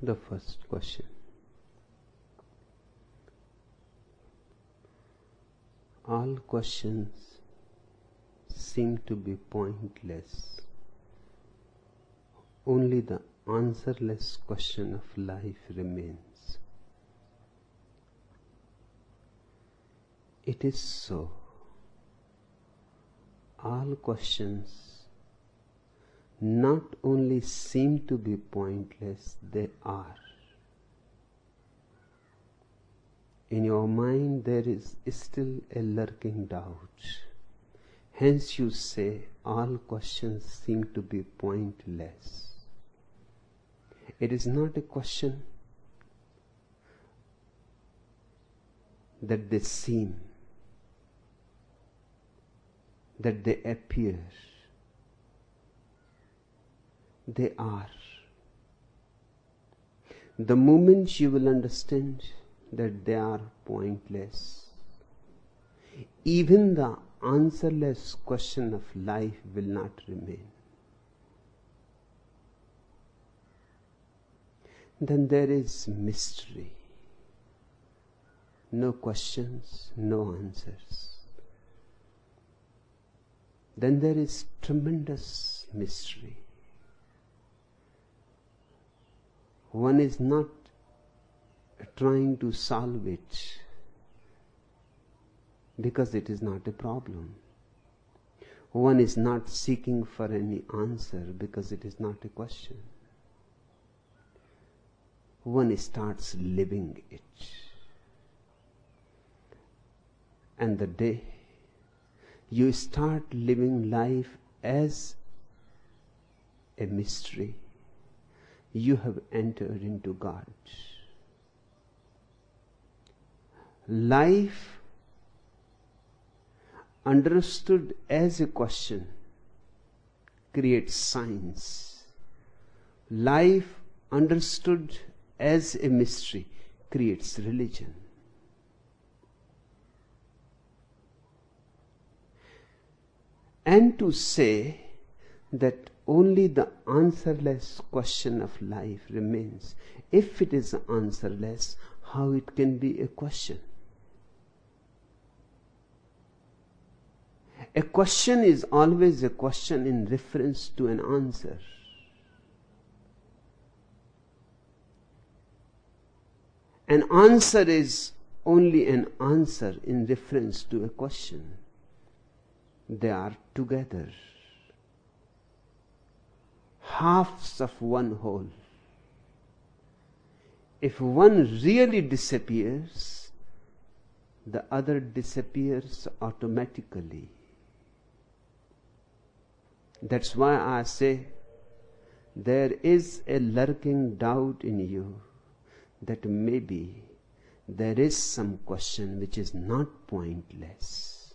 The first question. All questions seem to be pointless. Only the answerless question of life remains. It is so. All questions not only seem to be pointless, they are. In your mind there is still a lurking doubt. Hence you say all questions seem to be pointless. It is not a question that they seem, that they appear. They are. The moment you will understand that they are pointless, even the answerless question of life will not remain. Then there is mystery. No questions, no answers. Then there is tremendous mystery. One is not trying to solve it because it is not a problem. One is not seeking for any answer because it is not a question. One starts living it. And the day you start living life as a mystery, you have entered into God. Life understood as a question creates science. Life understood as a mystery creates religion. And to say that only the answerless question of life remains. If it is answerless, how it can be a question? A question is always a question in reference to an answer. An answer is only an answer in reference to a question. They are together. Halves of one whole. If one really disappears, the other disappears automatically. That's why I say there is a lurking doubt in you that maybe there is some question which is not pointless.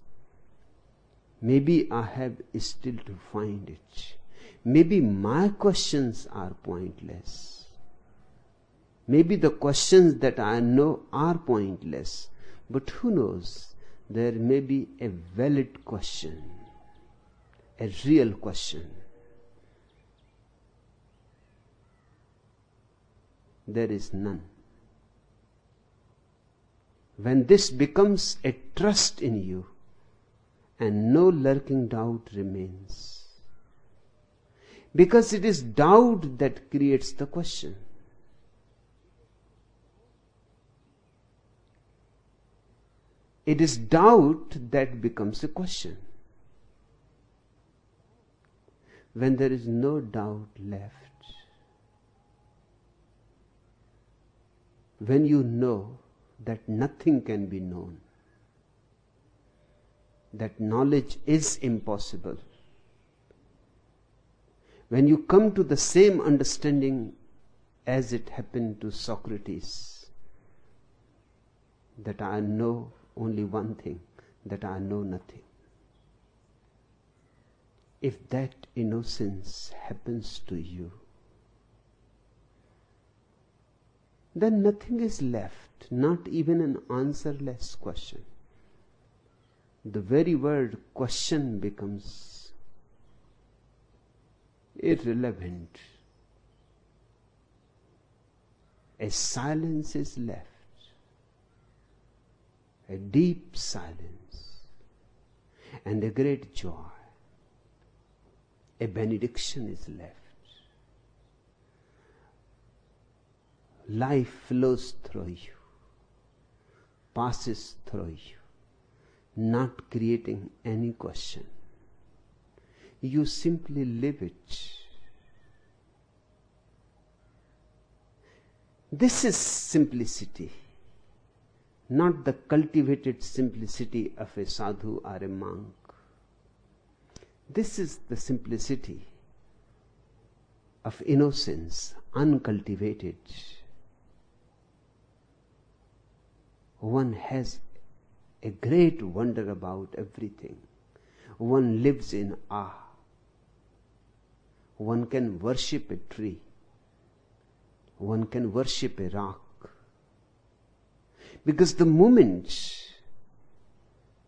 Maybe I have still to find it. Maybe my questions are pointless. Maybe the questions that I know are pointless. But who knows? There may be a valid question, a real question. There is none. When this becomes a trust in you, and no lurking doubt remains, because it is doubt that creates the question. It is doubt that becomes a question. When there is no doubt left, when you know that nothing can be known, that knowledge is impossible, when you come to the same understanding as it happened to Socrates, that I know only one thing, that I know nothing. If that innocence happens to you, then nothing is left, not even an answerless question. The very word question becomes irrelevant. A silence is left. A deep silence. And a great joy. A benediction is left. Life flows through you, passes through you, not creating any question. You simply live it. This is simplicity, not the cultivated simplicity of a sadhu or a monk. This is the simplicity of innocence, uncultivated. One has a great wonder about everything. One lives in awe. One can worship a tree. One can worship a rock. Because the moment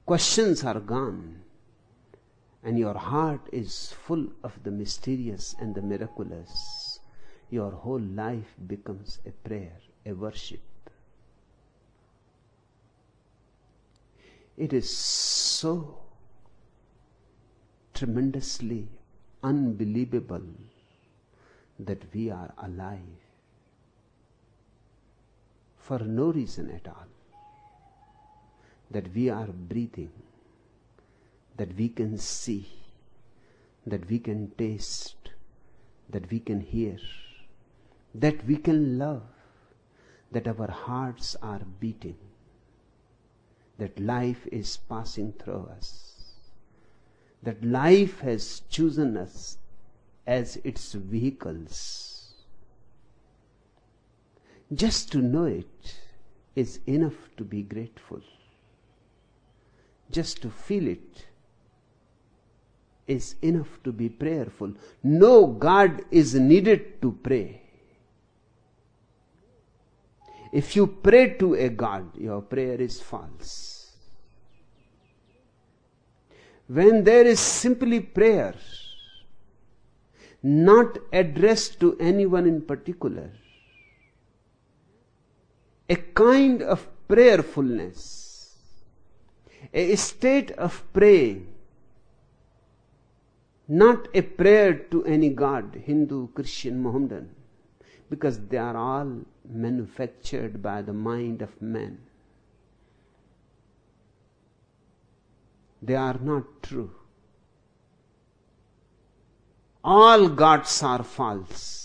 questions are gone and your heart is full of the mysterious and the miraculous, your whole life becomes a prayer, a worship. It is so tremendously unbelievable that we are alive for no reason at all, that we are breathing, that we can see, that we can taste, that we can hear, that we can love, that our hearts are beating, that life is passing through us, that life has chosen us as its vehicles. Just to know it is enough to be grateful. Just to feel it is enough to be prayerful. No God is needed to pray. If you pray to a God, your prayer is false. When there is simply prayer, not addressed to anyone in particular, a kind of prayerfulness, a state of praying, not a prayer to any God, Hindu, Christian, Mohammedan, because they are all manufactured by the mind of man. They are not true. All gods are false.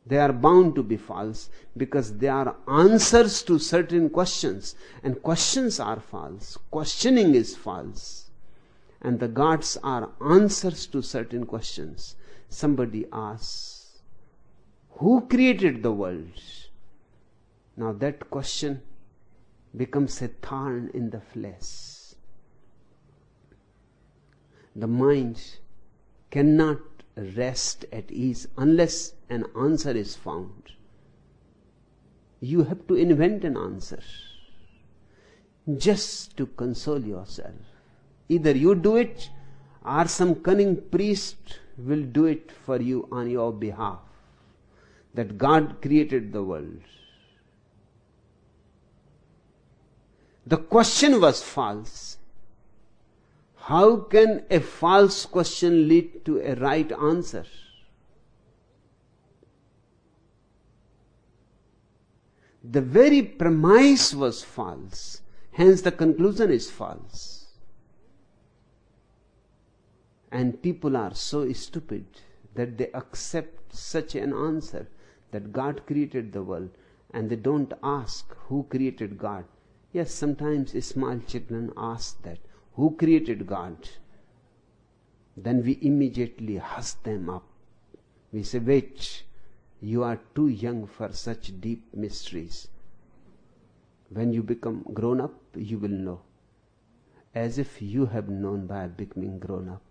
They are bound to be false because they are answers to certain questions, and questions are false. Questioning is false. And the gods are answers to certain questions. Somebody asks, who created the world? Now that question becomes a thorn in the flesh. The mind cannot rest at ease unless an answer is found. You have to invent an answer just to console yourself. Either you do it or some cunning priest will do it for you on your behalf. That God created the world. The question was false. How can a false question lead to a right answer? The very premise was false. Hence the conclusion is false. And people are so stupid that they accept such an answer that God created the world, and they don't ask who created God. Yes, sometimes small children ask that, who created God? Then we immediately hush them up. We say, wait, you are too young for such deep mysteries. When you become grown up, you will know. As if you have known by becoming grown up.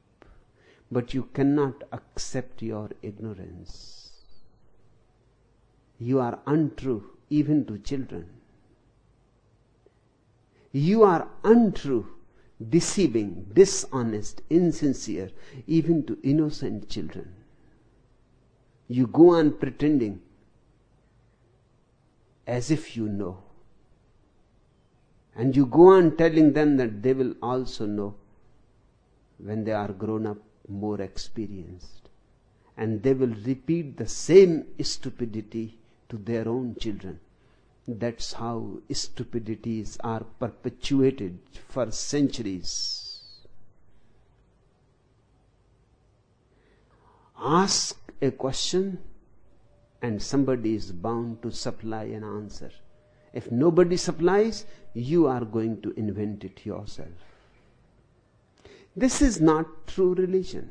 But you cannot accept your ignorance. You are untrue even to children. You are untrue, deceiving, dishonest, insincere even to innocent children. You go on pretending as if you know. And you go on telling them that they will also know when they are grown up, more experienced. And they will repeat the same stupidity to their own children. That's how stupidities are perpetuated for centuries. Ask a question and somebody is bound to supply an answer. If nobody supplies, you are going to invent it yourself. This is not true religion.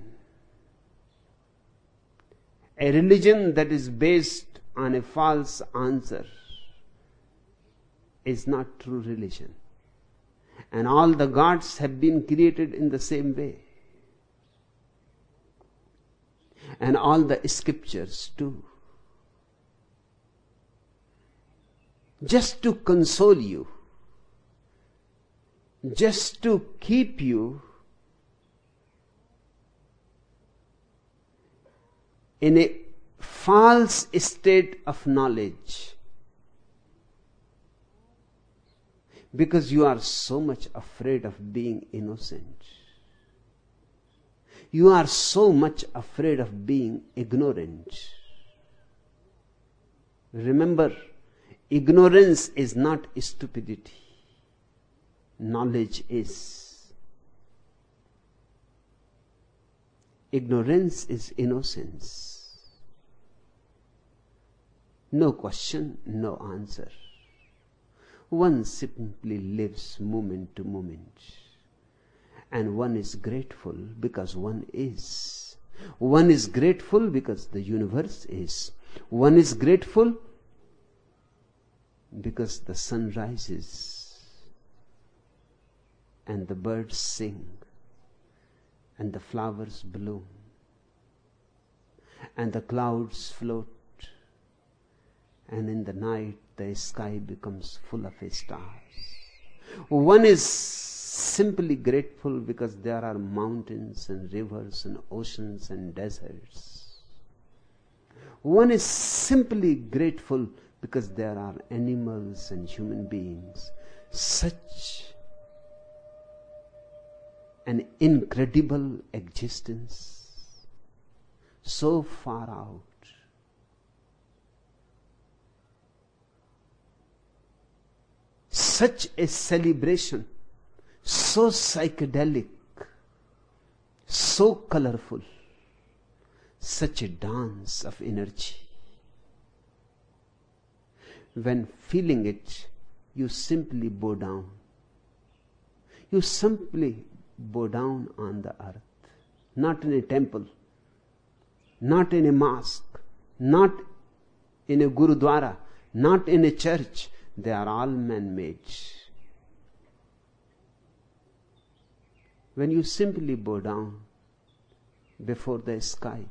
A religion that is based on a false answer is not true religion. And all the gods have been created in the same way. And all the scriptures too. Just to console you, just to keep you in a false state of knowledge, because you are so much afraid of being innocent. You are so much afraid of being ignorant. Remember, ignorance is not stupidity. Knowledge is. Ignorance is innocence. No question, no answer. One simply lives moment to moment. And one is grateful because one is. One is grateful because the universe is. One is grateful because the sun rises and the birds sing and the flowers bloom and the clouds float, and in the night the sky becomes full of stars. One is simply grateful because there are mountains and rivers and oceans and deserts. One is simply grateful because there are animals and human beings. Such an incredible existence, so far out. Such a celebration, so psychedelic, so colorful, such a dance of energy. When feeling it, you simply bow down. You simply bow down on the earth. Not in a temple, not in a mosque, not in a gurudwara, not in a church. They are all man-made. When you simply bow down before the sky,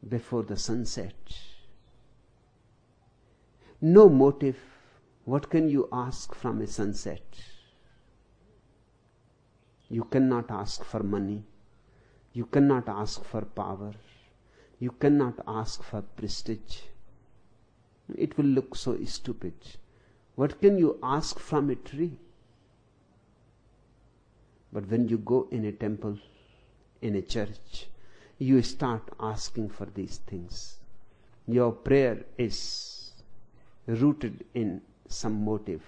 before the sunset, no motive, what can you ask from a sunset? You cannot ask for money. You cannot ask for power. You cannot ask for prestige. It will look so stupid. What can you ask from a tree? But when you go in a temple, in a church, you start asking for these things. Your prayer is rooted in some motive.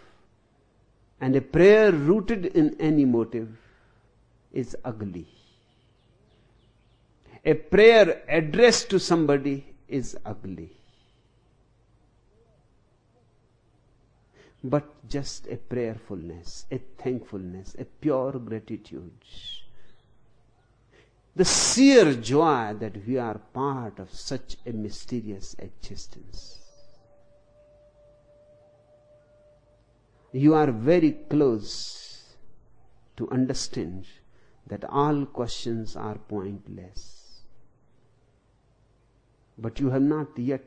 And a prayer rooted in any motive is ugly. A prayer addressed to somebody is ugly. But just a prayerfulness, a thankfulness, a pure gratitude. The sheer joy that we are part of such a mysterious existence. You are very close to understand that all questions are pointless. But you have not yet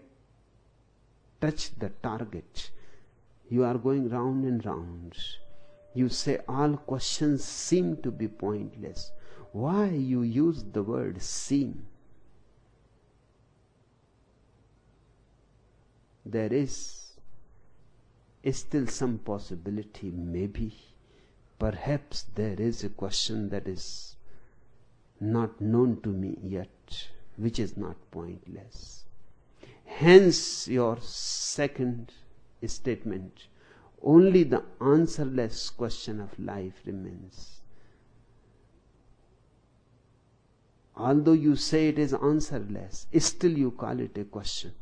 touched the target. You are going round and round. You say all questions seem to be pointless. Why you use the word seem? there is still some possibility, maybe, perhaps there is a question that is not known to me yet, which is not pointless. Hence your second statement, only the answerless question of life remains. Although you say it is answerless, still you call it a question.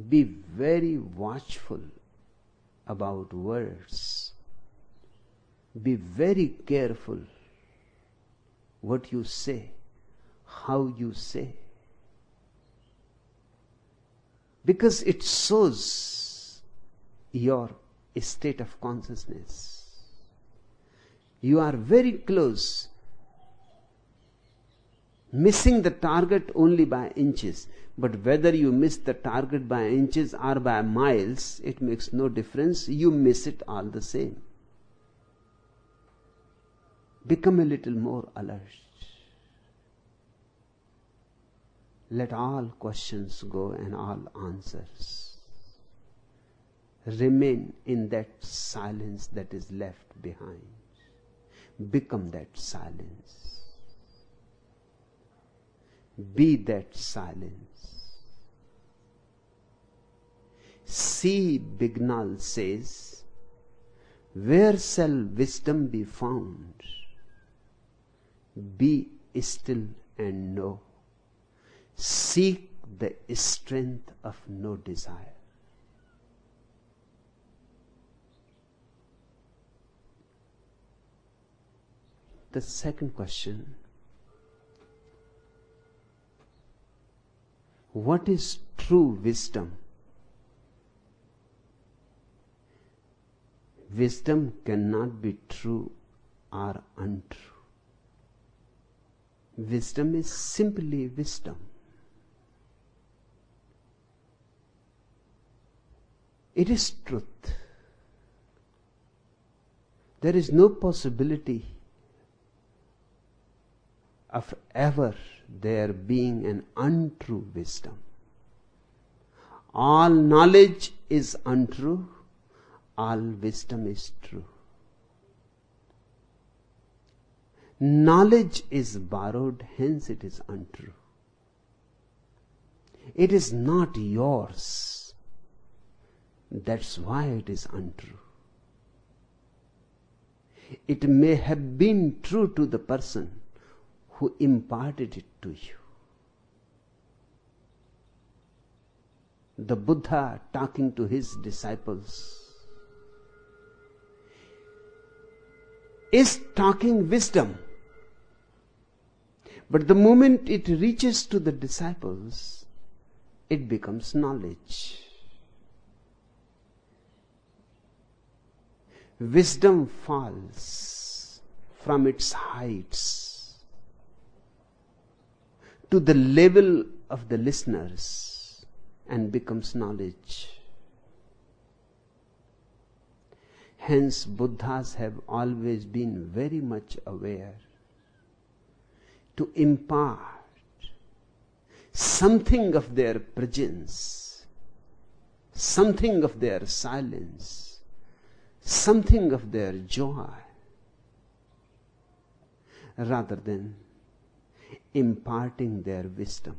Be very watchful about words. Be very careful what you say, how you say. Because it shows your state of consciousness. You are very close, missing the target only by inches. But whether you miss the target by inches or by miles, it makes no difference. You miss it all the same. Become a little more alert. Let all questions go and all answers. Remain in that silence that is left behind. Become that silence. Be that silence. C. Bignall says, where shall wisdom be found? Be still and know. Seek the strength of no desire. The second question, what is true wisdom? Wisdom cannot be true or untrue. Wisdom is simply wisdom. It is truth. There is no possibility of ever there being an untrue wisdom. All knowledge is untrue, all wisdom is true. Knowledge is borrowed, hence it is untrue. It is not yours. That's why it is untrue. It may have been true to the person who imparted it to you. The Buddha talking to his disciples is talking wisdom. But the moment it reaches to the disciples, it becomes knowledge. Wisdom falls from its heights to the level of the listeners and becomes knowledge. Hence, Buddhas have always been very much aware to impart something of their presence, something of their silence, something of their joy, rather than imparting their wisdom.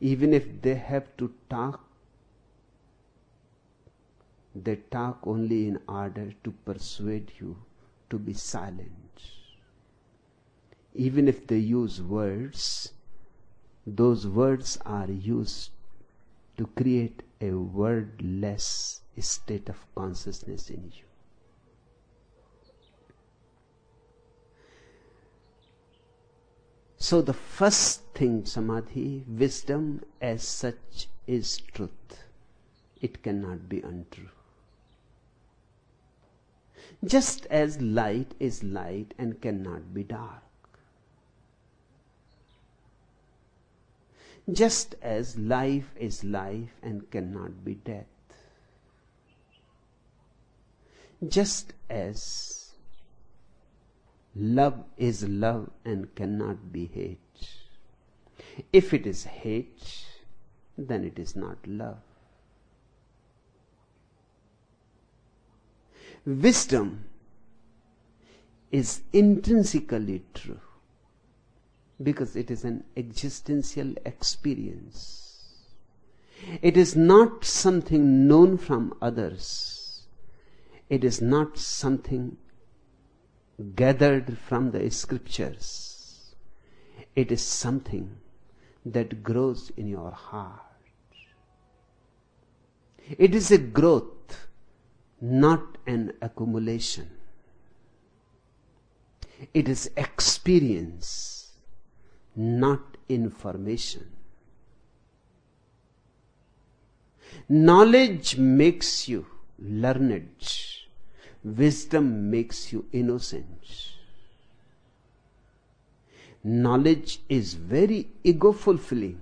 Even if they have to talk, they talk only in order to persuade you to be silent. Even if they use words, those words are used to create a wordless state of consciousness in you. So the first thing, samadhi, wisdom as such is truth. It cannot be untrue. Just as light is light and cannot be dark. Just as life is life and cannot be death. Just as love is love and cannot be hate. If it is hate, then it is not love. Wisdom is intrinsically true because it is an existential experience. It is not something known from others. It is not something gathered from the scriptures. It is something that grows in your heart. It is a growth, not an accumulation. It is experience, not information. Knowledge makes you learned. Wisdom makes you innocent. Knowledge is very ego-fulfilling,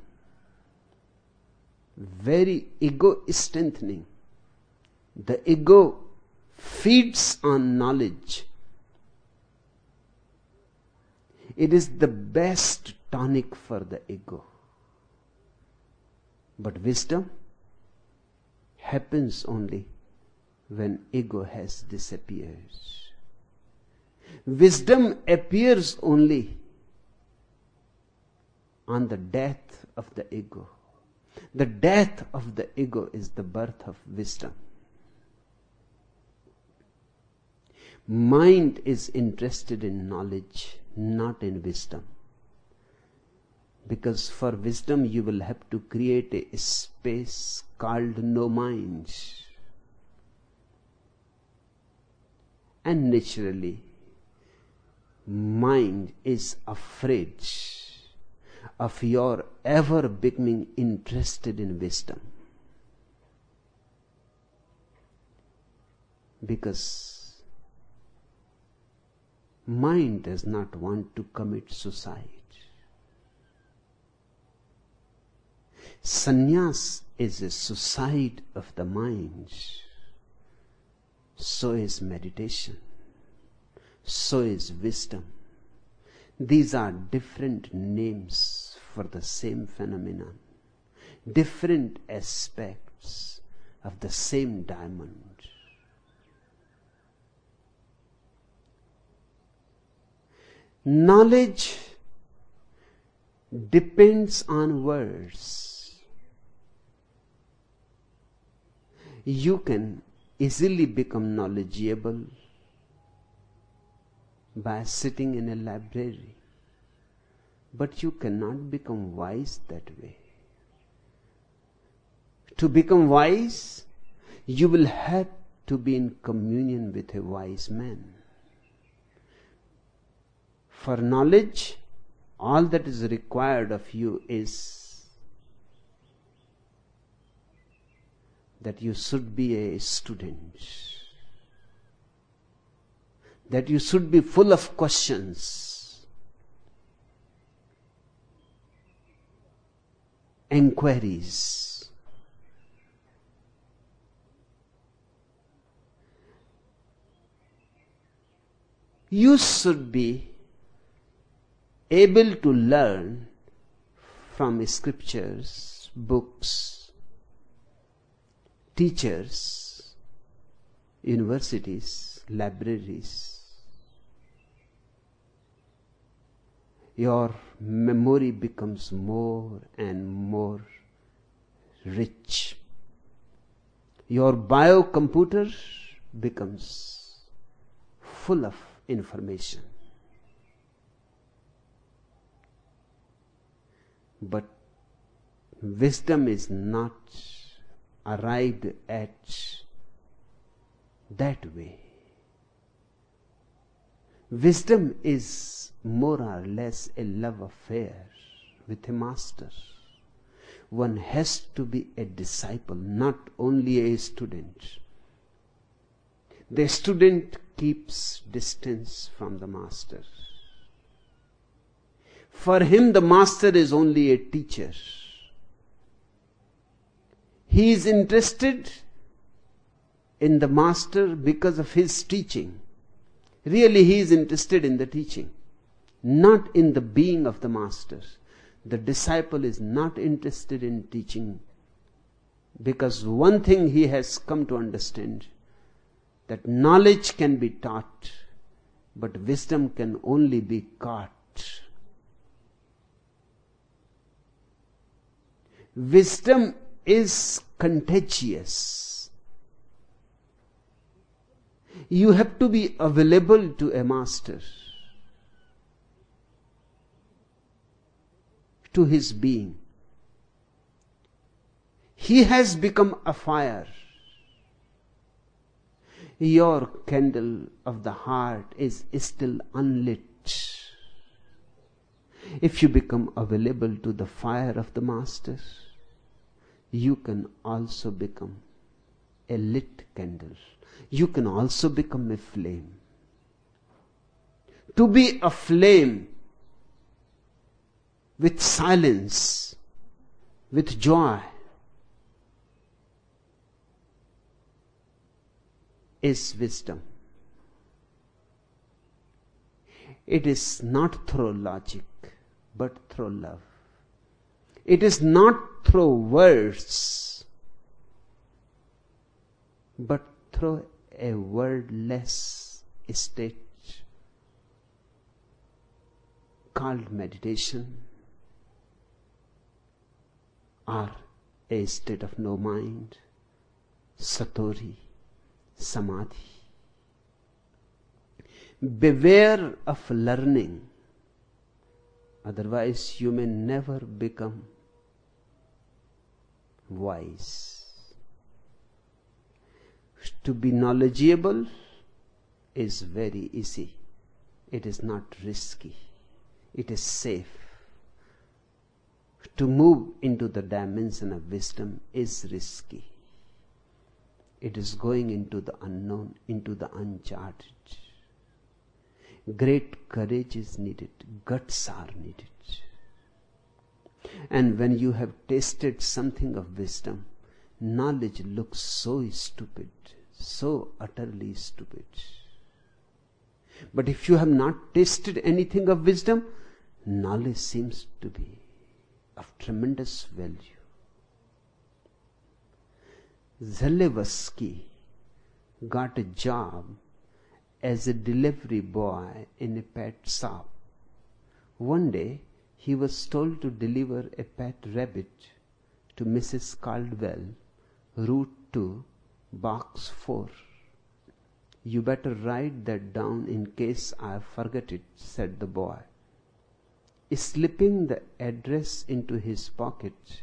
very ego-strengthening. The ego feeds on knowledge. It is the best tonic for the ego. But wisdom happens only when ego has disappeared. Wisdom appears only on the death of the ego. The death of the ego is the birth of wisdom. Mind is interested in knowledge, not in wisdom. Because for wisdom you will have to create a space called no mind. And naturally, mind is afraid of your ever becoming interested in wisdom. Because mind does not want to commit suicide. Sannyas is a suicide of the mind. So is meditation. So is wisdom. These are different names for the same phenomenon, different aspects of the same diamond. Knowledge depends on words. You can easily become knowledgeable by sitting in a library, but you cannot become wise that way. To become wise, you will have to be in communion with a wise man. For knowledge, all that is required of you is that you should be a student, that you should be full of questions, inquiries. You should be able to learn from scriptures, books, teachers, universities, libraries. Your memory becomes more and more rich. Your biocomputer becomes full of information. But wisdom is not arrived at that way. Wisdom is more or less a love affair with a master. One has to be a disciple, not only a student. The student keeps distance from the master. For him, the master is only a teacher. He is interested in the master because of his teaching. Really, he is interested in the teaching, not in the being of the master. The disciple is not interested in teaching, because one thing he has come to understand, that knowledge can be taught, but wisdom can only be caught. Wisdom is contagious. You have to be available to a master, to his being. He has become a fire. Your candle of the heart is still unlit. If you become available to the fire of the master, you can also become a lit candle. You can also become a flame. To be a flame with silence, with joy, is wisdom. It is not through logic, but through love. It is not through words, but through a wordless state called meditation, or a state of no mind, satori, samadhi. Beware of learning, otherwise you may never become wise. To be knowledgeable is very easy. It is not risky. It is safe. To move into the dimension of wisdom is risky. It is going into the unknown, into the uncharted. Great courage is needed. Guts are needed. And when you have tasted something of wisdom, knowledge looks so stupid, so utterly stupid. But if you have not tasted anything of wisdom, knowledge seems to be of tremendous value. Zalewski got a job as a delivery boy in a pet shop. One day, he was told to deliver a pet rabbit to Mrs. Caldwell, Route 2, Box 4. You better write that down in case I forget it, said the boy. Slipping the address into his pocket,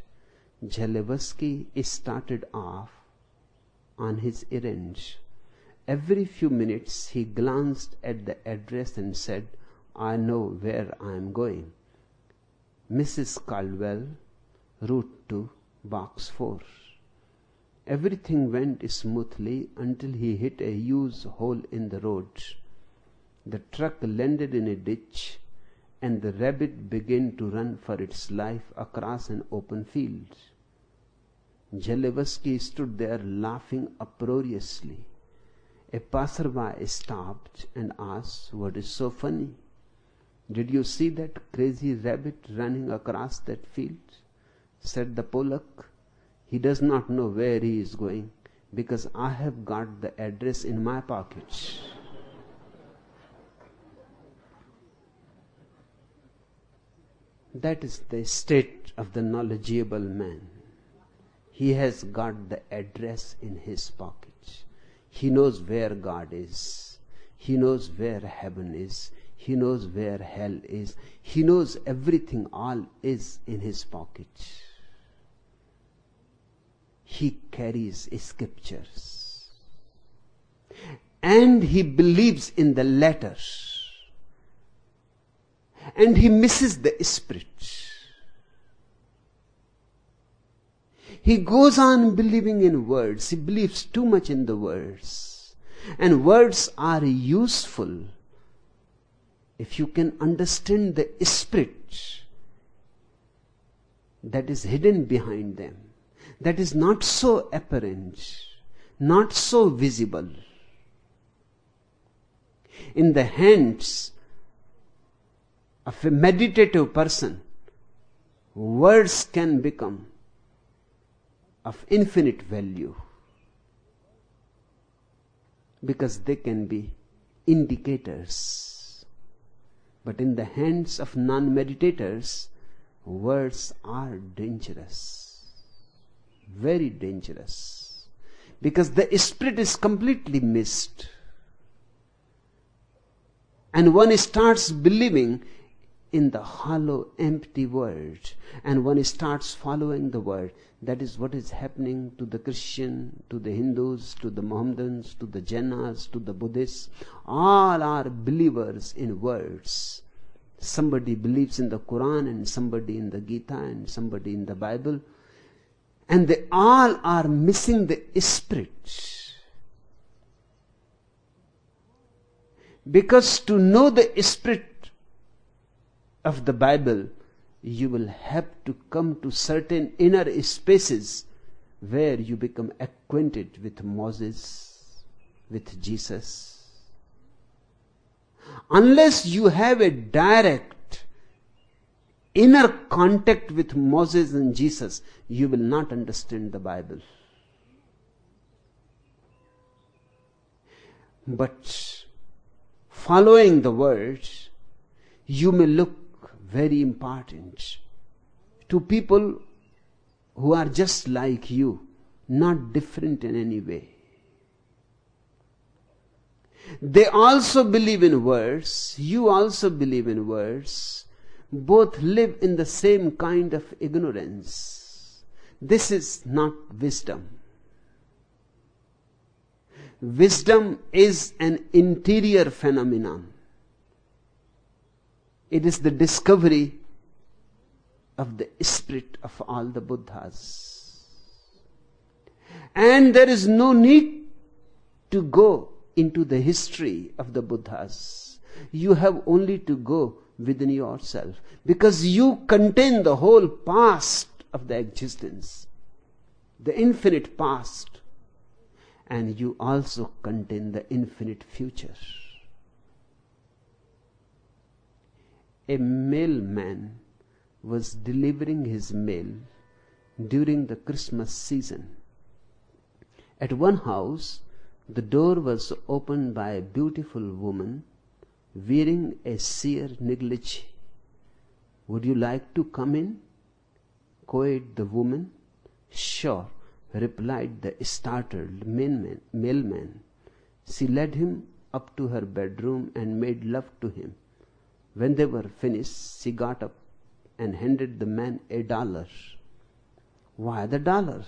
Zalewski started off on his errands. Every few minutes he glanced at the address and said, I know where I am going. Mrs. Caldwell, Route 2, Box 4. Everything went smoothly until he hit a huge hole in the road. The truck landed in a ditch, and the rabbit began to run for its life across an open field. Zalewski stood there laughing uproariously. A passerby stopped and asked, What is so funny? Did you see that crazy rabbit running across that field? Said the Polak. He does not know where he is going, because I have got the address in my pocket. That is the state of the knowledgeable man. He has got the address in his pocket. He knows where God is. He knows where heaven is. He knows where hell is. He knows everything, all is in his pocket. He carries scriptures. And he believes in the letters. And he misses the spirit. He goes on believing in words. He believes too much in the words. And words are useful if you can understand the spirit that is hidden behind them, that is not so apparent, not so visible. In the hands of a meditative person, words can become of infinite value because they can be indicators. But in the hands of non-meditators, words are dangerous, very dangerous, because the spirit is completely missed. And one starts believing in the hollow, empty word, and one starts following the word. That is what is happening to the Christian, to the Hindus, to the Mohammedans, to the Jainas, to the Buddhists. All are believers in words. Somebody believes in the Quran, and somebody in the Gita, and somebody in the Bible, and they all are missing the spirit. Because to know the spirit of the Bible, you will have to come to certain inner spaces where you become acquainted with Moses, with Jesus. Unless you have a direct inner contact with Moses and Jesus, you will not understand the Bible. But following the word, you may look very important to people who are just like you, not different in any way. They also believe in words, you also believe in words. Both live in the same kind of ignorance. This is not wisdom. Wisdom is an interior phenomenon. It is the discovery of the spirit of all the Buddhas. And there is no need to go into the history of the Buddhas. You have only to go within yourself, because you contain the whole past of the existence, the infinite past, and you also contain the infinite future. A mailman was delivering his mail during the Christmas season. At one house, the door was opened by a beautiful woman wearing a sheer negligee. "Would you like to come in?" queried the woman. "Sure," replied the startled mailman. She led him up to her bedroom and made love to him. When they were finished, she got up and handed the man $1. "Why the $1?"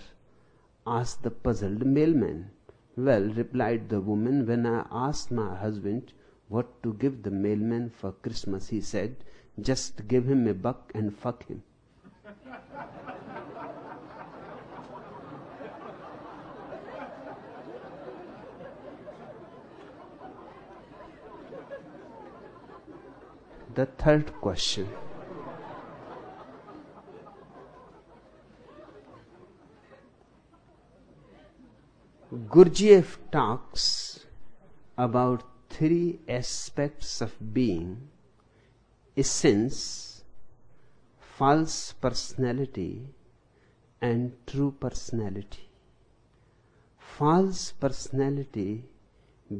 asked the puzzled mailman. "Well," replied the woman, "when I asked my husband what to give the mailman for Christmas, he said, just give him $1 and fuck him." The third question. Gurdjieff talks about 3 aspects of being: essence, false personality, and true personality. False personality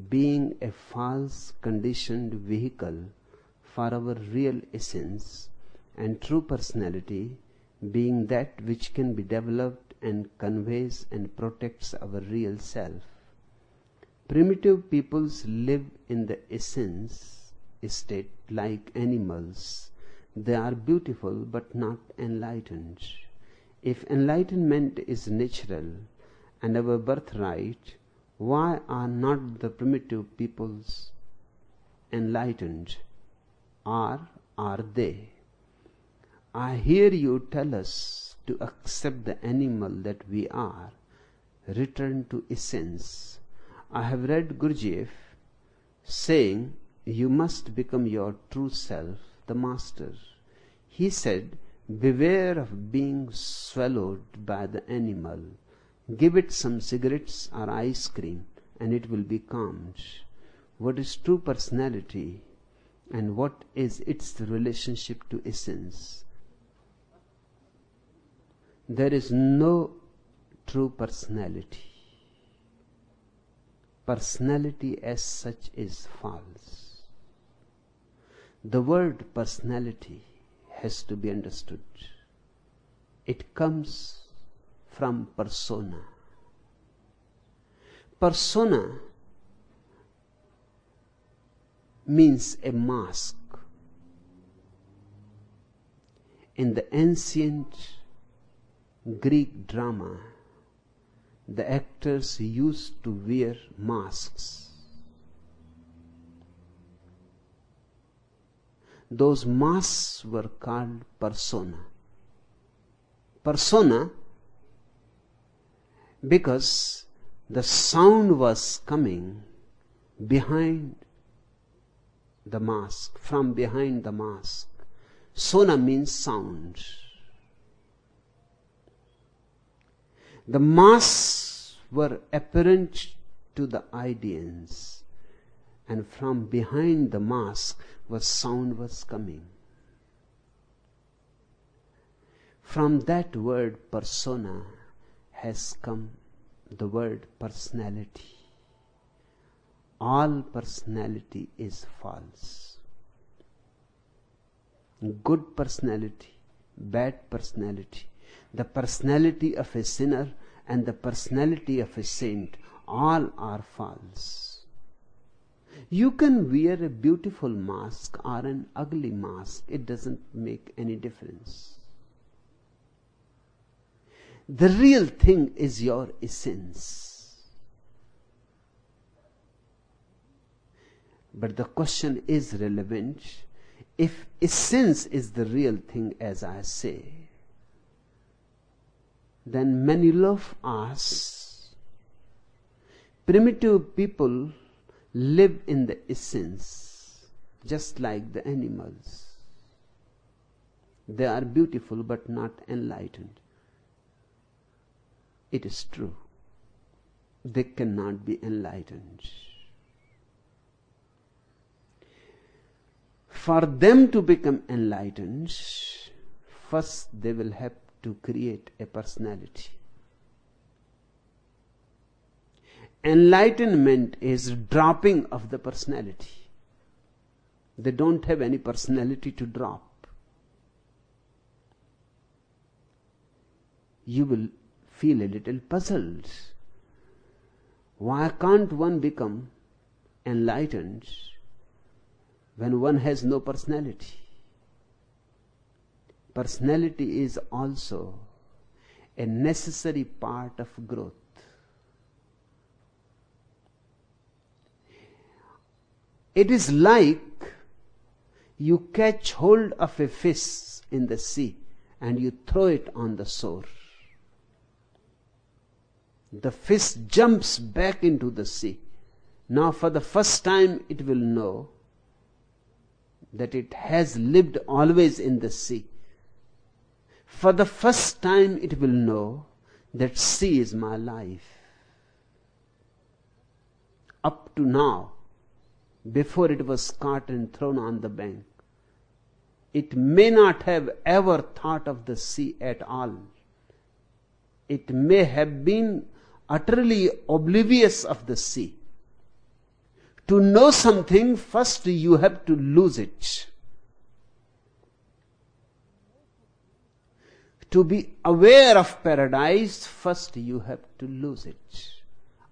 being a false conditioned vehicle for our real essence, and true personality being that which can be developed and conveys and protects our real self. Primitive peoples live in the essence state like animals. They are beautiful but not enlightened. If enlightenment is natural and our birthright, why are not the primitive peoples enlightened? Or are they? I hear you tell us to accept the animal that we are, return to essence. I have read Gurdjieff saying, "You must become your true self, the master." He said, "Beware of being swallowed by the animal. Give it some cigarettes or ice cream and it will be calmed." What is true personality and what is its relationship to essence? There is no true personality. Personality as such is false. The word personality has to be understood. It comes from persona. Persona means a mask. In the ancient Greek drama, the actors used to wear masks. Those masks were called persona. Persona because the sound was coming behind the mask, from behind the mask. Sona means sound. The masks were apparent to the audience, and from behind the mask sound was coming. From that word persona has come the word personality. All personality is false. Good personality, bad personality, the personality of a sinner and the personality of a saint, all are false. You can wear a beautiful mask or an ugly mask. It doesn't make any difference. The real thing is your essence. But the question is relevant. If essence is the real thing, as I say, then many love us. Primitive people live in the essence, just like the animals. They are beautiful but not enlightened. It is true. They cannot be enlightened. For them to become enlightened, first they will have to create a personality. Enlightenment is dropping of the personality. They don't have any personality to drop. You will feel a little puzzled. Why can't one become enlightened when one has no personality? Personality is also a necessary part of growth. It is like you catch hold of a fish in the sea and you throw it on the shore. The fish jumps back into the sea. Now for the first time it will know that it has lived always in the sea. For the first time it will know that sea is my life. Up to now, before it was caught and thrown on the bank, it may not have ever thought of the sea at all. It may have been utterly oblivious of the sea. To know something, first you have to lose it. To be aware of paradise, first you have to lose it.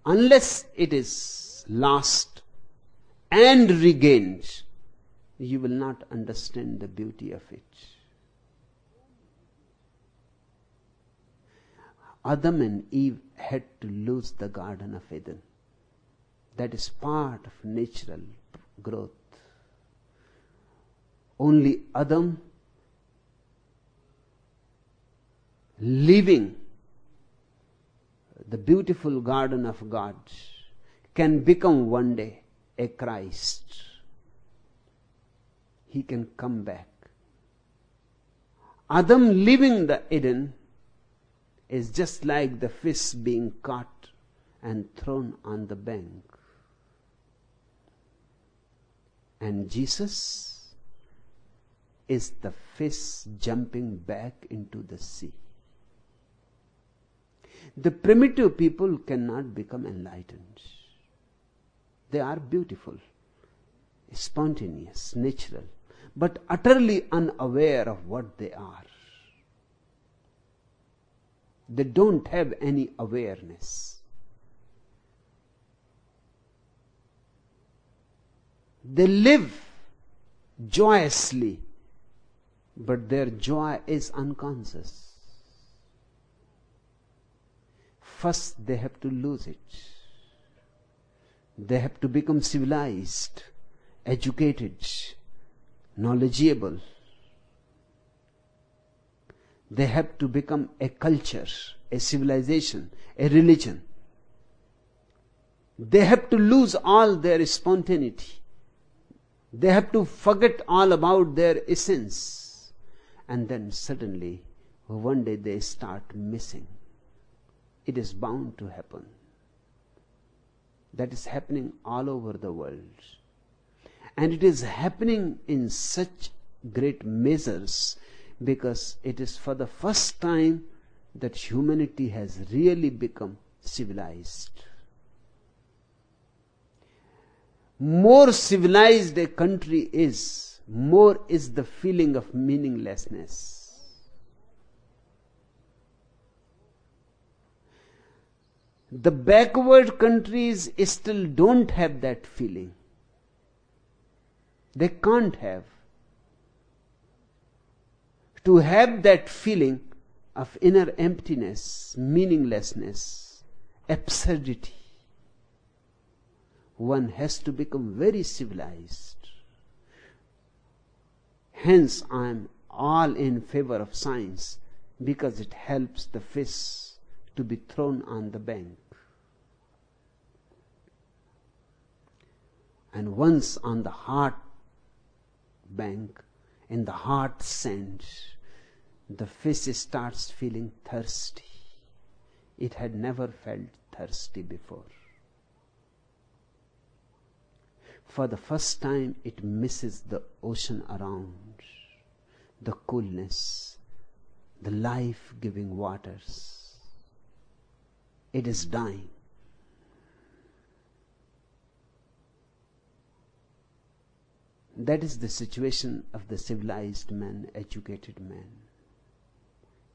Unless it is lost and regained, you will not understand the beauty of it. Adam and Eve had to lose the Garden of Eden. That is part of natural growth. Only Adam, leaving the beautiful garden of God, can become one day a Christ. He can come back. Adam leaving the Eden is just like the fish being caught and thrown on the bank. And Jesus is the fish jumping back into the sea. The primitive people cannot become enlightened. They are beautiful, spontaneous, natural, but utterly unaware of what they are. They don't have any awareness. They live joyously, but their joy is unconscious. First, they have to lose it. They have to become civilized, educated, knowledgeable. They have to become a culture, a civilization, a religion. They have to lose all their spontaneity. They have to forget all about their essence. And then suddenly, one day they start missing. It is bound to happen. That is happening all over the world. And it is happening in such great measures because it is for the first time that humanity has really become civilized. More civilized a country is, more is the feeling of meaninglessness. The backward countries still don't have that feeling. They can't have. To have that feeling of inner emptiness, meaninglessness, absurdity, one has to become very civilized. Hence, I am all in favor of science because it helps the fish to be thrown on the bank. And once on the hard bank, in the hard sand, the fish starts feeling thirsty. It had never felt thirsty before. For the first time, it misses the ocean around, the coolness, the life-giving waters. It is dying. That is the situation of the civilized man, educated man.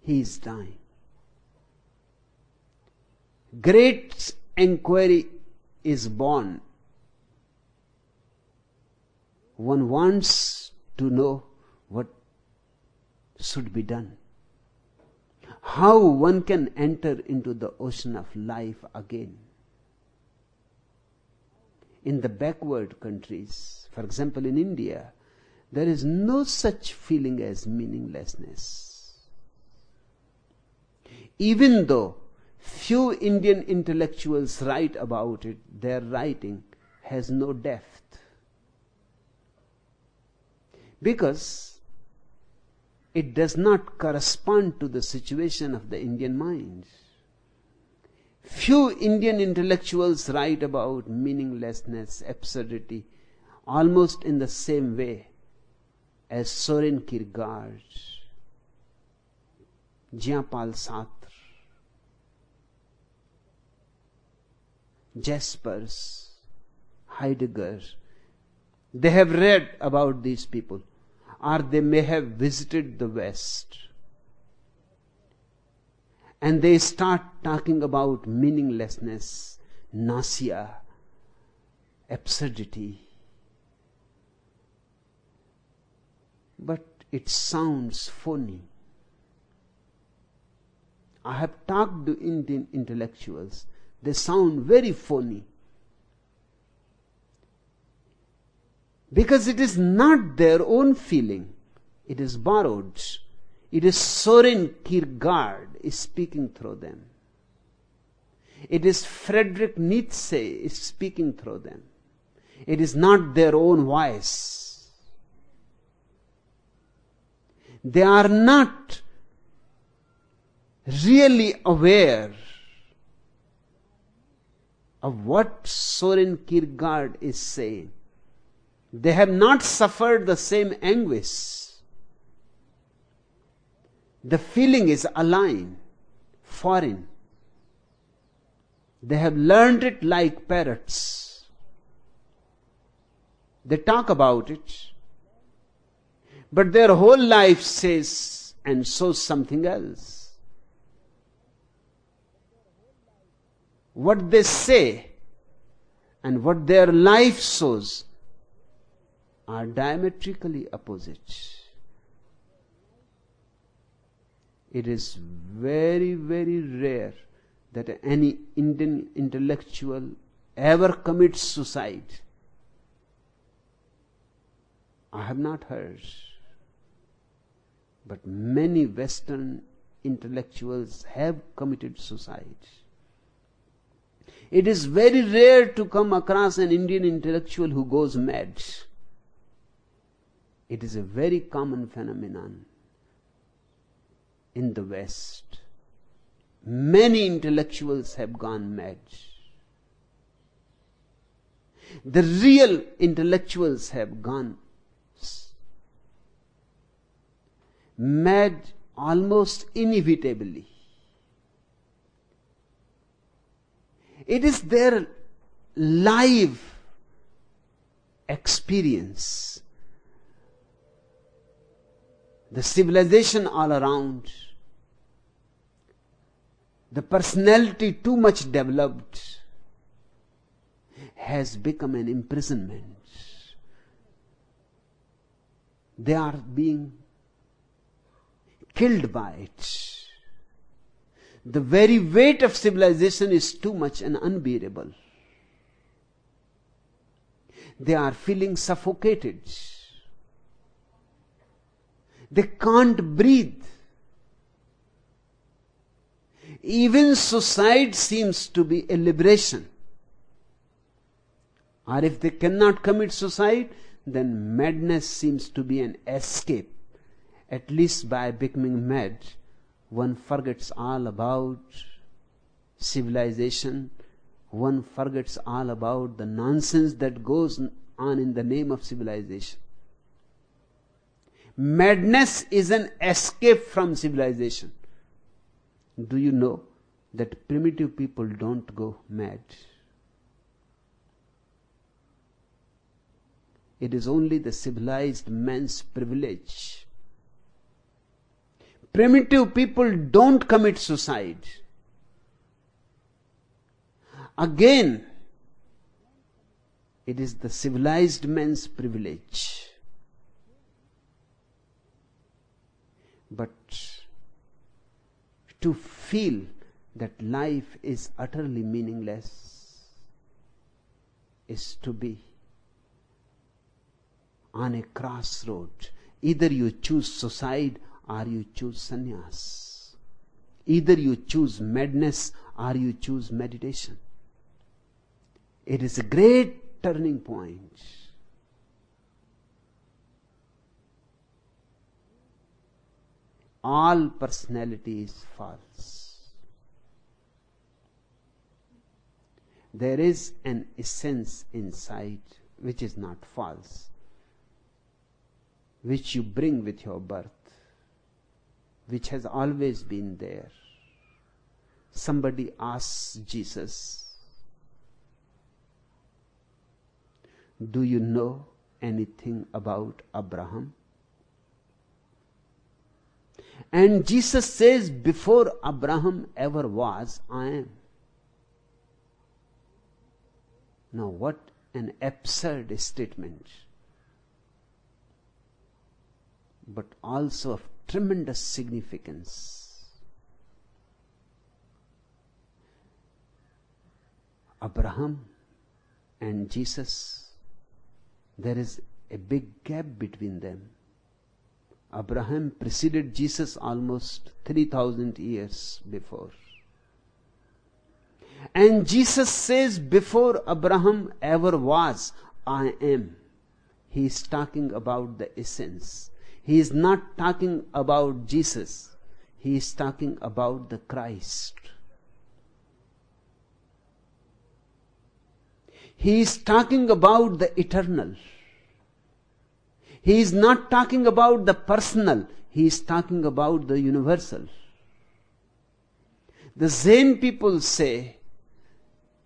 He is dying. Great inquiry is born. One wants to know what should be done. How one can enter into the ocean of life again. In the backward countries, for example in India, there is no such feeling as meaninglessness. Even though few Indian intellectuals write about it, their writing has no depth. Because it does not correspond to the situation of the Indian mind. Few Indian intellectuals write about meaninglessness, absurdity, almost in the same way as Soren Kierkegaard, Jean-Paul Sartre, Jaspers, Heidegger. They have read about these people, or they may have visited the West. And they start talking about meaninglessness, nausea, absurdity. But it sounds phony. I have talked to Indian intellectuals. They sound very phony. Because it is not their own feeling. It is borrowed. It is Soren Kierkegaard is speaking through them. It is Friedrich Nietzsche is speaking through them. It is not their own voice. They are not really aware of what Soren Kierkegaard is saying. They have not suffered the same anguish. The feeling is alien, foreign, They have learned it like parrots. They talk about it, but their whole life says and shows something else. What they say and what their life shows are diametrically opposite. It is very, very rare that any Indian intellectual ever commits suicide. I have not heard. But many Western intellectuals have committed suicide. It is very rare to come across an Indian intellectual who goes mad. It is a very common phenomenon in the West. Many intellectuals have gone mad. The real intellectuals have gone mad almost inevitably. It is their live experience, the civilization all around, the personality too much developed has become an imprisonment. They are being killed by it. The very weight of civilization is too much and unbearable. They are feeling suffocated. They can't breathe. Even suicide seems to be a liberation. Or if they cannot commit suicide, then madness seems to be an escape. At least by becoming mad, one forgets all about civilization. One forgets all about the nonsense that goes on in the name of civilization. Madness is an escape from civilization. Do you know that primitive people don't go mad? It is only the civilized man's privilege. Primitive people don't commit suicide. Again, it is the civilized man's privilege. But to feel that life is utterly meaningless is to be on a crossroad. Either you choose suicide or you choose sannyas. Either you choose madness or you choose meditation. It is a great turning point. All personality is false. There is an essence inside which is not false, which you bring with your birth, which has always been there. Somebody asks Jesus, "Do you know anything about Abraham?" And Jesus says, "Before Abraham ever was, I am." Now what an absurd statement, but also of tremendous significance. Abraham and Jesus, there is a big gap between them. Abraham preceded Jesus almost 3,000 years before. And Jesus says, "Before Abraham ever was, I am." He is talking about the essence. He is not talking about Jesus. He is talking about the Christ. He is talking about the eternal. He is not talking about the personal. He is talking about the universal. The Zen people say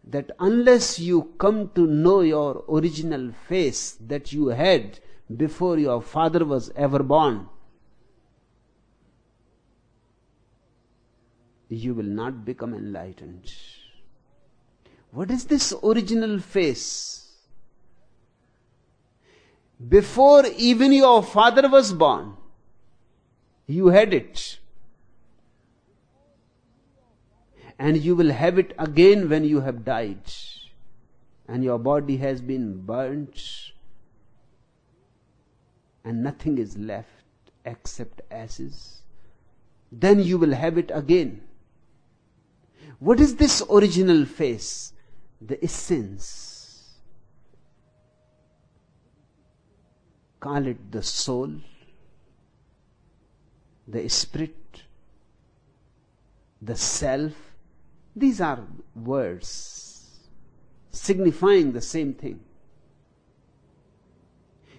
that unless you come to know your original face that you had before your father was ever born, you will not become enlightened. What is this original face? Before even your father was born, you had it. And you will have it again when you have died and your body has been burnt and nothing is left except ashes. Then you will have it again. What is this original face? The essence. Call it the soul, the spirit, the self. These are words signifying the same thing.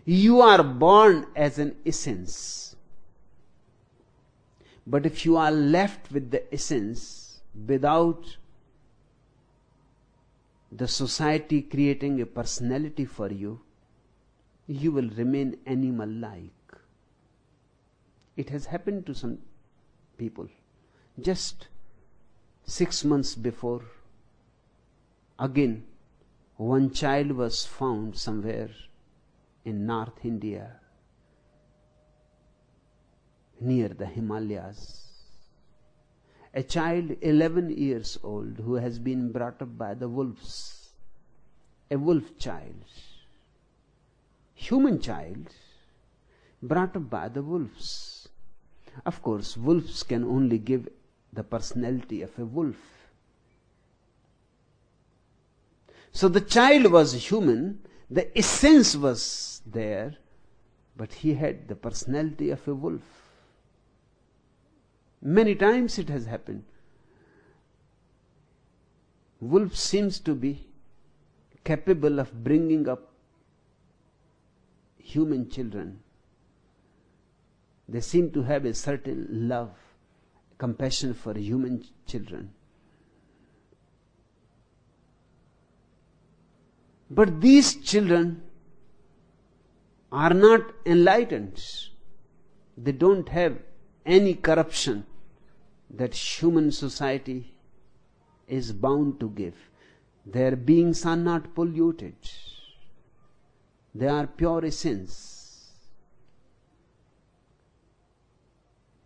You are born as an essence. But if you are left with the essence without the society creating a personality for you, you will remain animal-like. It has happened to some people. Just 6 months before, again, one child was found somewhere in North India, near the Himalayas. A child 11 years old who has been brought up by the wolves. A wolf child. Human child brought up by the wolves. Of course, wolves can only give the personality of a wolf. So the child was human, the essence was there, but he had the personality of a wolf. Many times it has happened. Wolf seems to be capable of bringing up human children. They seem to have a certain love, compassion for human children. But these children are not enlightened. They don't have any corruption that human society is bound to give. Their beings are not polluted. They are pure essence.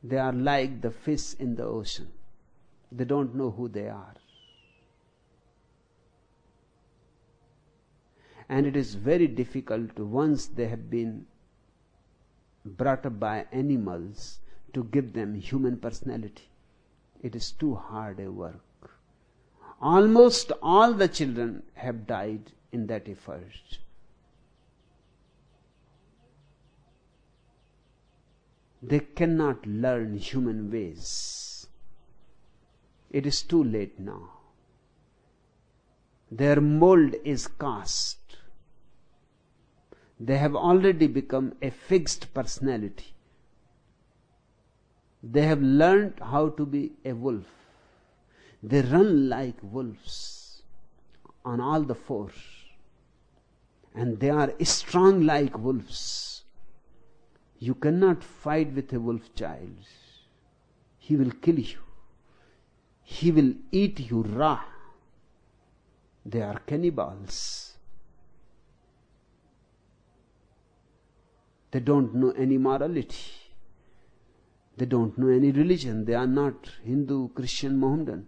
They are like the fish in the ocean. They don't know who they are. And it is very difficult to, once they have been brought up by animals, to give them human personality. It is too hard a work. Almost all the children have died in that effort. They cannot learn human ways. It is too late now. Their mold is cast. They have already become a fixed personality. They have learned how to be a wolf. They run like wolves on all the fours. And they are strong like wolves. You cannot fight with a wolf child. He will kill you. He will eat you raw. They are cannibals. They don't know any morality. They don't know any religion. They are not Hindu, Christian, Mohammedan.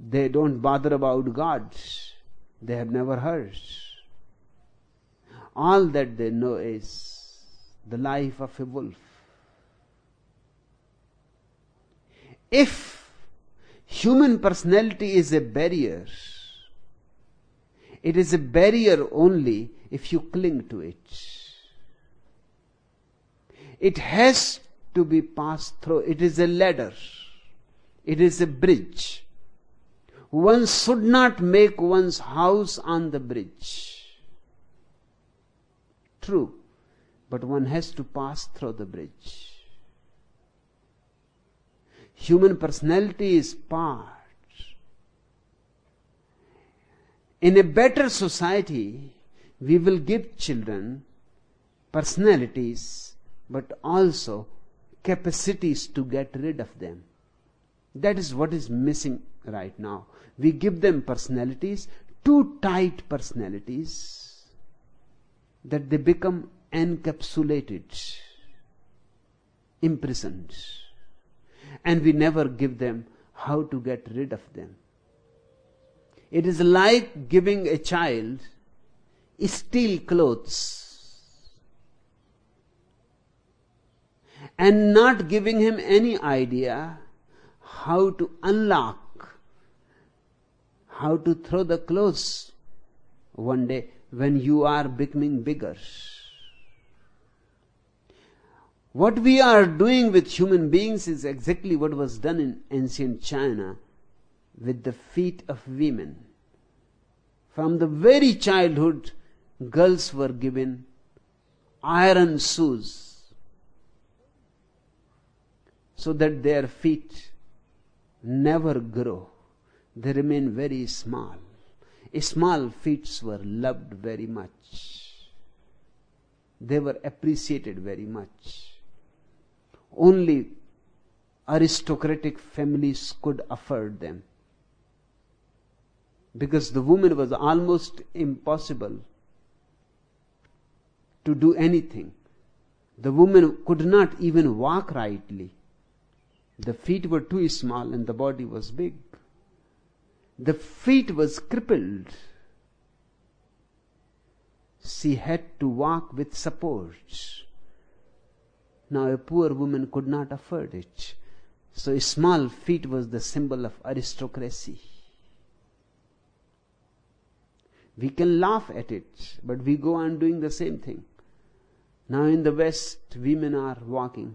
They don't bother about God. They have never heard. All that they know is the life of a wolf. If human personality is a barrier, it is a barrier only if you cling to it. It has to be passed through. It is a ladder. It is a bridge. One should not make one's house on the bridge. True, but one has to pass through the bridge. Human personality is part In a better society, we will give children personalities, but also capacities to get rid of them. That is what is missing right now. We give them personalities, too tight personalities, that they become encapsulated, imprisoned. And we never give them how to get rid of them. It is like giving a child steel clothes and not giving him any idea how to unlock, how to throw the clothes one day when you are becoming bigger. What we are doing with human beings is exactly what was done in ancient China with the feet of women. From the very childhood, girls were given iron shoes so that their feet never grow. They remain very small. Small feet were loved very much. They were appreciated very much. Only aristocratic families could afford them, because the woman was almost impossible to do anything. The woman could not even walk rightly. The feet were too small and the body was big. The feet was crippled. She had to walk with support. Now a poor woman could not afford it. So small feet was the symbol of aristocracy. We can laugh at it, but we go on doing the same thing. Now in the West, women are walking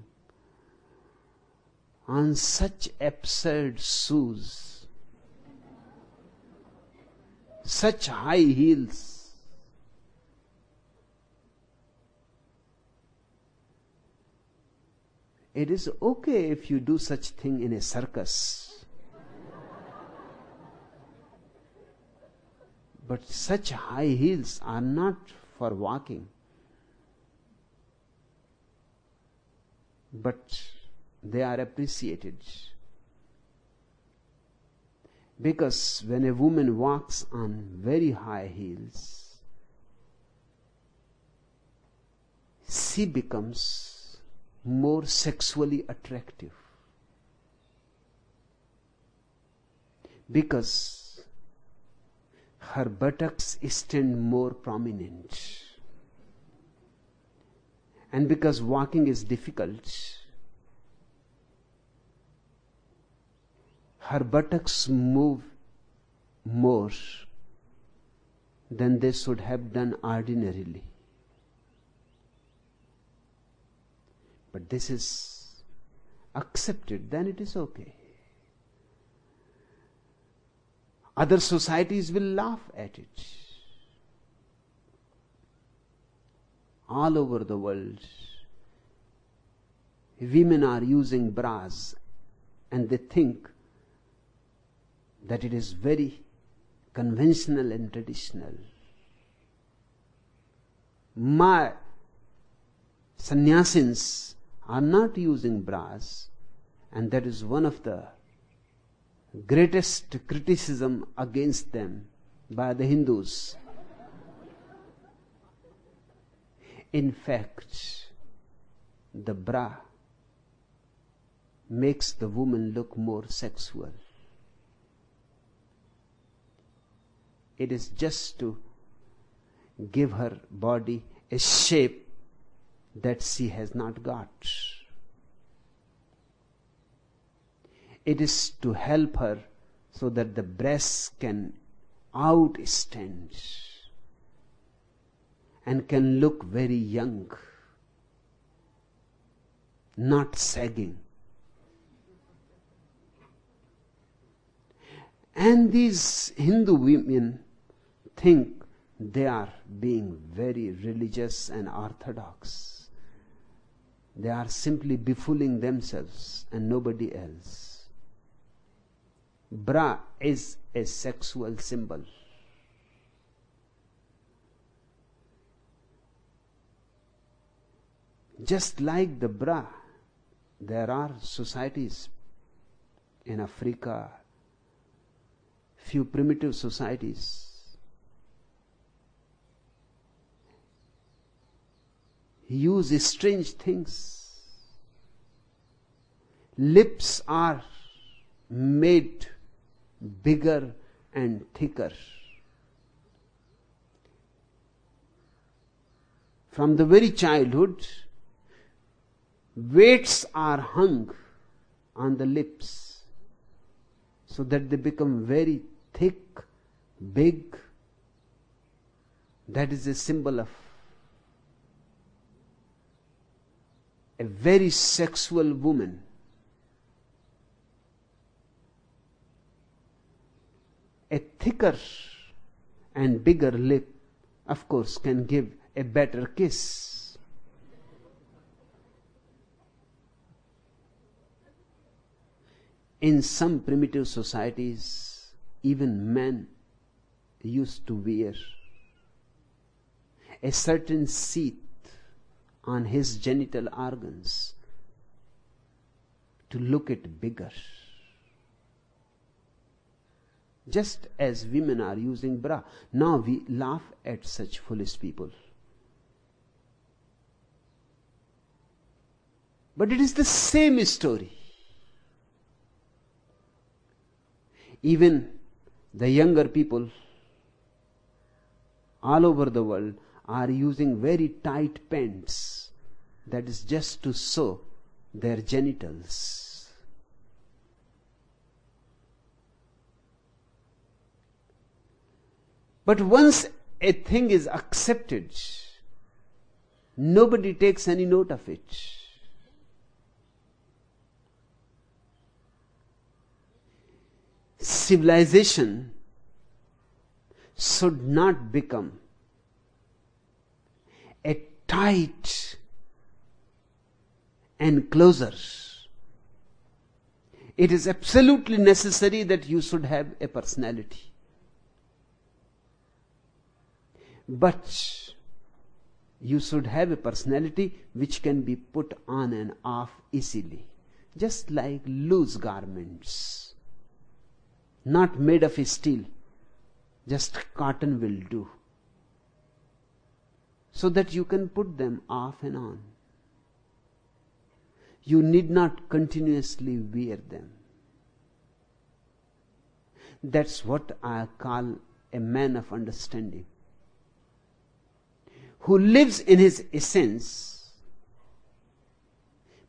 on such absurd shoes, such high heels. It is okay if you do such thing in a circus, but such high heels are not for walking. But they are appreciated, because when a woman walks on very high heels, she becomes more sexually attractive, because her buttocks stand more prominent, and because walking is difficult, her buttocks move more than they should have done ordinarily. But this is accepted, then it is okay. Other societies will laugh at it. All over the world, women are using bras and they think that it is very conventional and traditional. My sannyasins are not using bras, and that is one of the greatest criticism against them by the Hindus. In fact, the bra makes the woman look more sexual. It is just to give her body a shape that she has not got. It is to help her so that the breasts can outstand and can look very young, not sagging. And these Hindu women think they are being very religious and orthodox. They are simply befooling themselves and nobody else. Bra is a sexual symbol. Just like the bra, there are societies in Africa, few primitive societies, use strange things. Lips are made bigger and thicker. From the very childhood, weights are hung on the lips so that they become very thick, big. That is a symbol of a very sexual woman. A thicker and bigger lip, of course, can give a better kiss. In some primitive societies, even men used to wear a certain sheath on his genital organs to look it bigger. Just as women are using bra. Now we laugh at such foolish people. But it is the same story. Even the younger people all over the world are using very tight pants. That is just to show their genitals. But once a thing is accepted, nobody takes any note of it. Civilization should not become a tight enclosure. It is absolutely necessary that you should have a personality. But you should have a personality which can be put on and off easily. Just like loose garments, not made of steel, just cotton will do, so that you can put them off and on. You need not continuously wear them. That's what I call a man of understanding, who lives in his essence,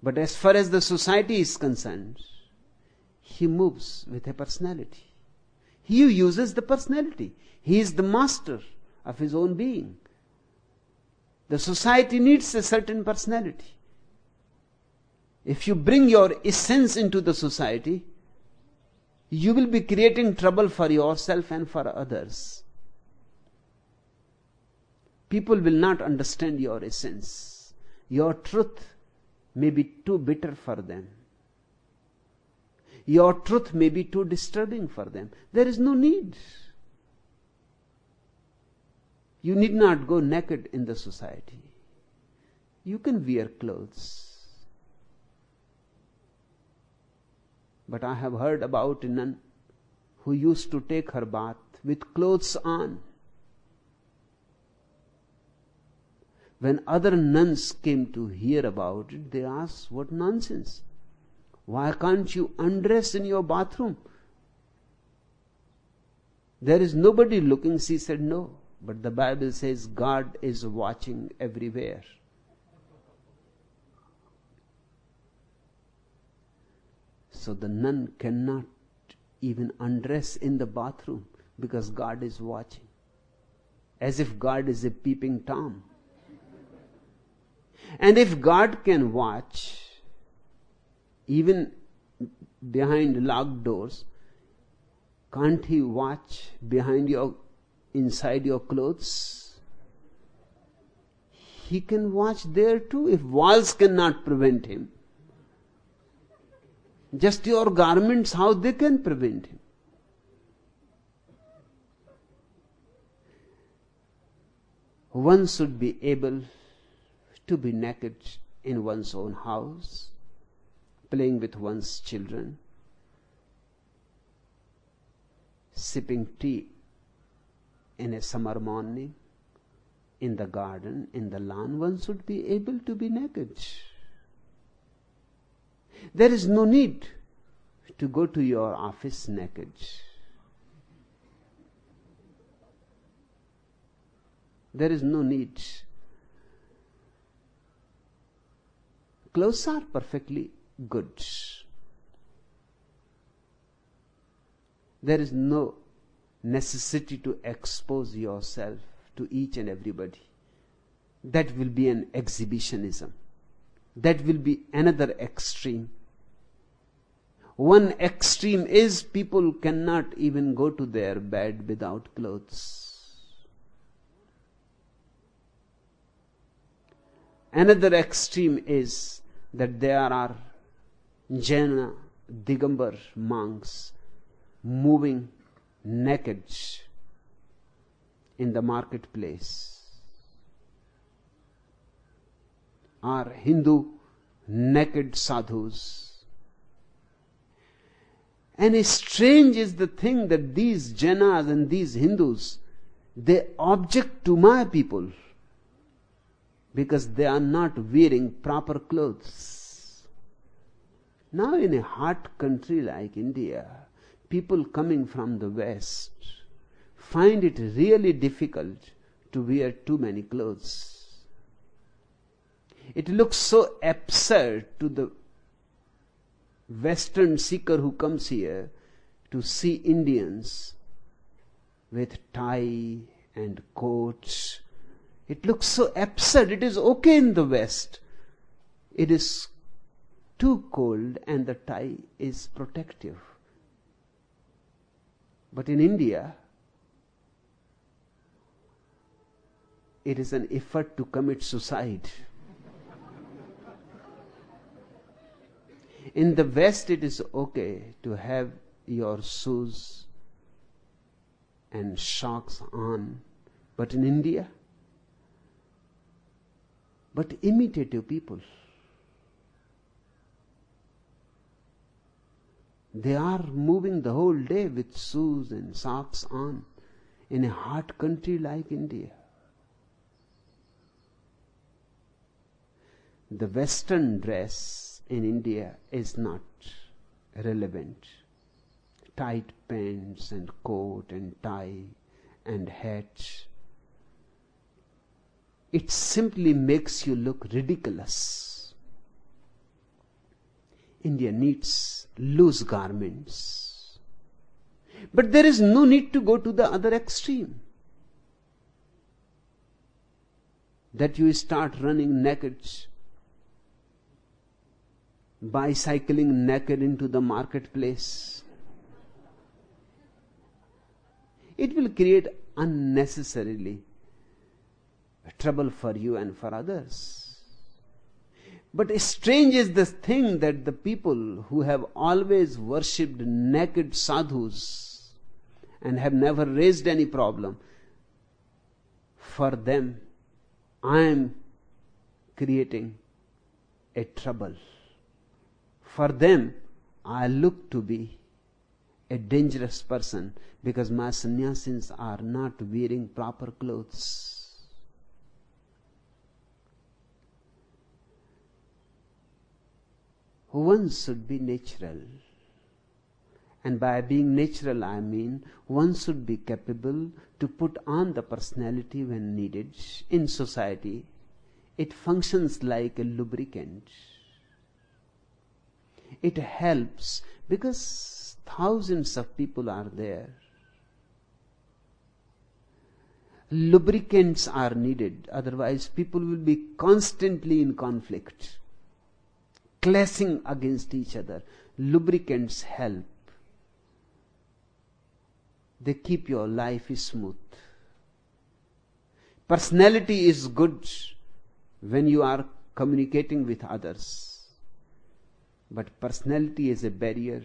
but as far as the society is concerned, he moves with a personality. He uses the personality. He is the master of his own being. The society needs a certain personality. If you bring your essence into the society, you will be creating trouble for yourself and for others. People will not understand your essence. Your truth may be too bitter for them. Your truth may be too disturbing for them. There is no need. You need not go naked in the society. You can wear clothes. But I have heard about a nun who used to take her bath with clothes on. When other nuns came to hear about it, they asked, "What nonsense? Why can't you undress in your bathroom? There is nobody looking." She said, "No, but the Bible says God is watching everywhere." So the nun cannot even undress in the bathroom because God is watching. As if God is a peeping Tom. And if God can watch even behind locked doors, can't He watch inside your clothes? He can watch there too. If walls cannot prevent Him, just your garments, how they can prevent Him? One should be able to be naked in one's own house, playing with one's children, sipping tea in a summer morning, in the garden, in the lawn, one should be able to be naked. There is no need to go to your office naked. There is no need. Clothes are perfectly good. There is no necessity to expose yourself to each and everybody. That will be an exhibitionism. That will be another extreme. One extreme is people cannot even go to their bed without clothes. Another extreme is that there are Jaina Digambar monks moving naked in the marketplace, or Hindu naked sadhus. And strange is the thing that these Jainas and these Hindus, they object to my people because they are not wearing proper clothes. Now in a hot country like India, people coming from the West find it really difficult to wear too many clothes. It looks so absurd to the Western seeker who comes here to see Indians with tie and coats. It looks so absurd. It is okay in the West. It is too cold and the tie is protective. But in India, it is an effort to commit suicide. In the West, it is okay to have your shoes and socks on. But in India, but imitative people, they are moving the whole day with shoes and socks on in a hot country like India. The Western dress in India is not relevant. Tight pants and coat and tie and hat. It simply makes you look ridiculous. India needs loose garments. But there is no need to go to the other extreme. That you start running naked, bicycling naked into the marketplace. It will create unnecessarily trouble for you and for others. But strange is this thing that the people who have always worshipped naked sadhus and have never raised any problem, for them I am creating a trouble. For them I look to be a dangerous person because my sannyasins are not wearing proper clothes. One should be natural. And by being natural, I mean one should be capable to put on the personality when needed. In society, it functions like a lubricant. It helps because thousands of people are there. Lubricants are needed, otherwise people will be constantly in conflict, clashing against each other. Lubricants help. They keep your life smooth. Personality is good when you are communicating with others. But personality is a barrier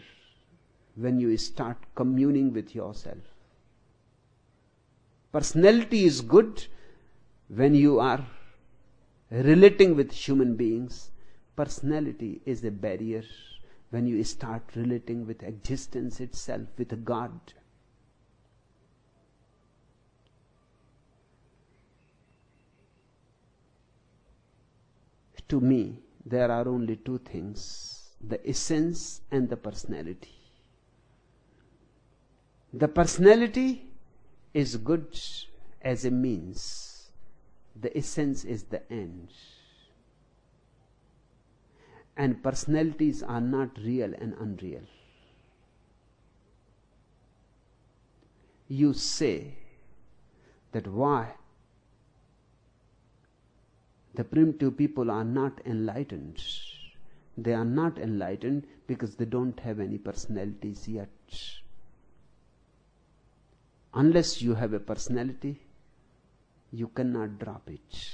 when you start communing with yourself. Personality is good when you are relating with human beings. Personality is a barrier when you start relating with existence itself, with God. To me, there are only two things: the essence and the personality. The personality is good as a means. The essence is the end. And personalities are not real and unreal. You say that why the primitive people are not enlightened. They are not enlightened because they don't have any personalities yet. Unless you have a personality, you cannot drop it.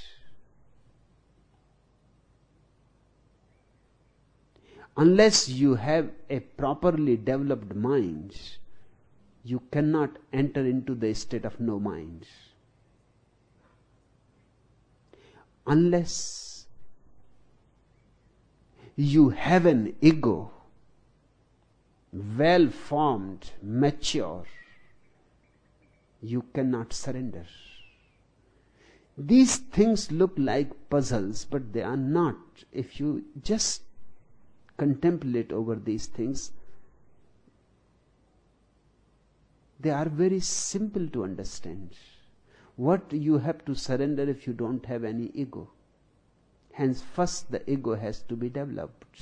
Unless you have a properly developed mind, you cannot enter into the state of no mind. Unless you have an ego, well formed, mature, you cannot surrender. These things look like puzzles, but they are not. If you just contemplate over these things, they are very simple to understand. What you have to surrender if you don't have any ego? Hence, first the ego has to be developed.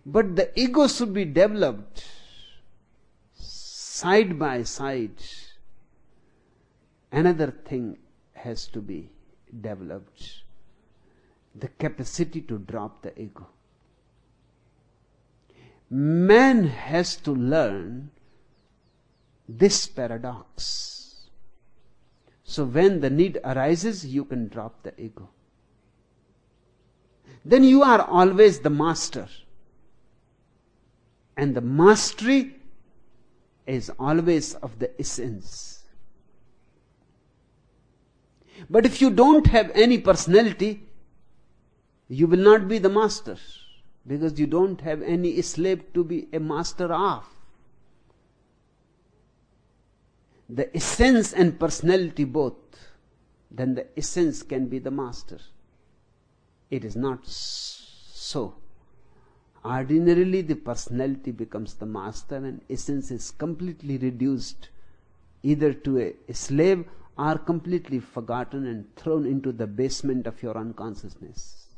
But the ego should be developed side by side. Another thing has to be developed: the capacity to drop the ego. Man has to learn this paradox. So when the need arises, you can drop the ego. Then you are always the master. And the mastery is always of the essence. But if you don't have any personality, you will not be the master, because you don't have any slave to be a master of. The essence and personality both, then the essence can be the master. It is not so. Ordinarily, the personality becomes the master and essence is completely reduced either to a slave or completely forgotten and thrown into the basement of your unconsciousness.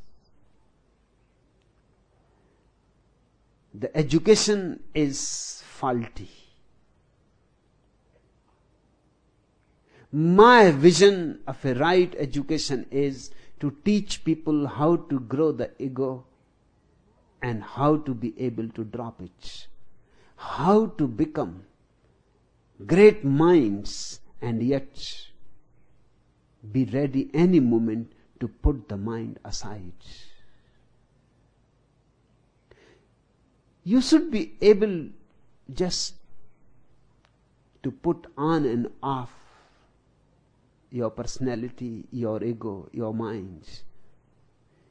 The education is faulty. My vision of a right education is to teach people how to grow the ego and how to be able to drop it. How to become great minds and yet be ready any moment to put the mind aside. You should be able just to put on and off your personality, your ego, your mind.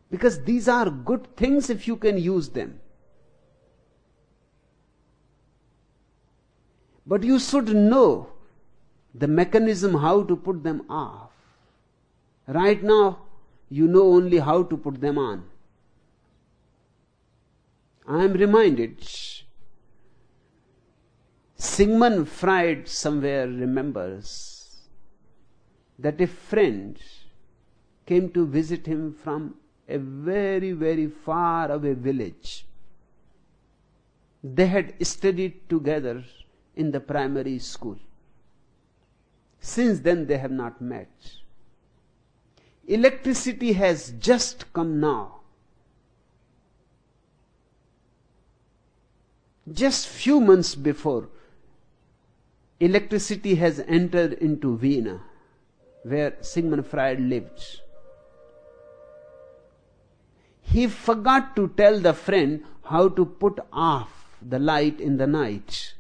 Because these are good things if you can use them. But you should know the mechanism how to put them off. Right now, you know only how to put them on. I am reminded, Sigmund Freud somewhere remembers that a friend came to visit him from a very, very far away village. They had studied together in the primary school. Since then they have not met. Electricity has just come now. Just few months before, electricity has entered into Vienna, where Sigmund Freud lived. He forgot to tell the friend how to put off the light in the night.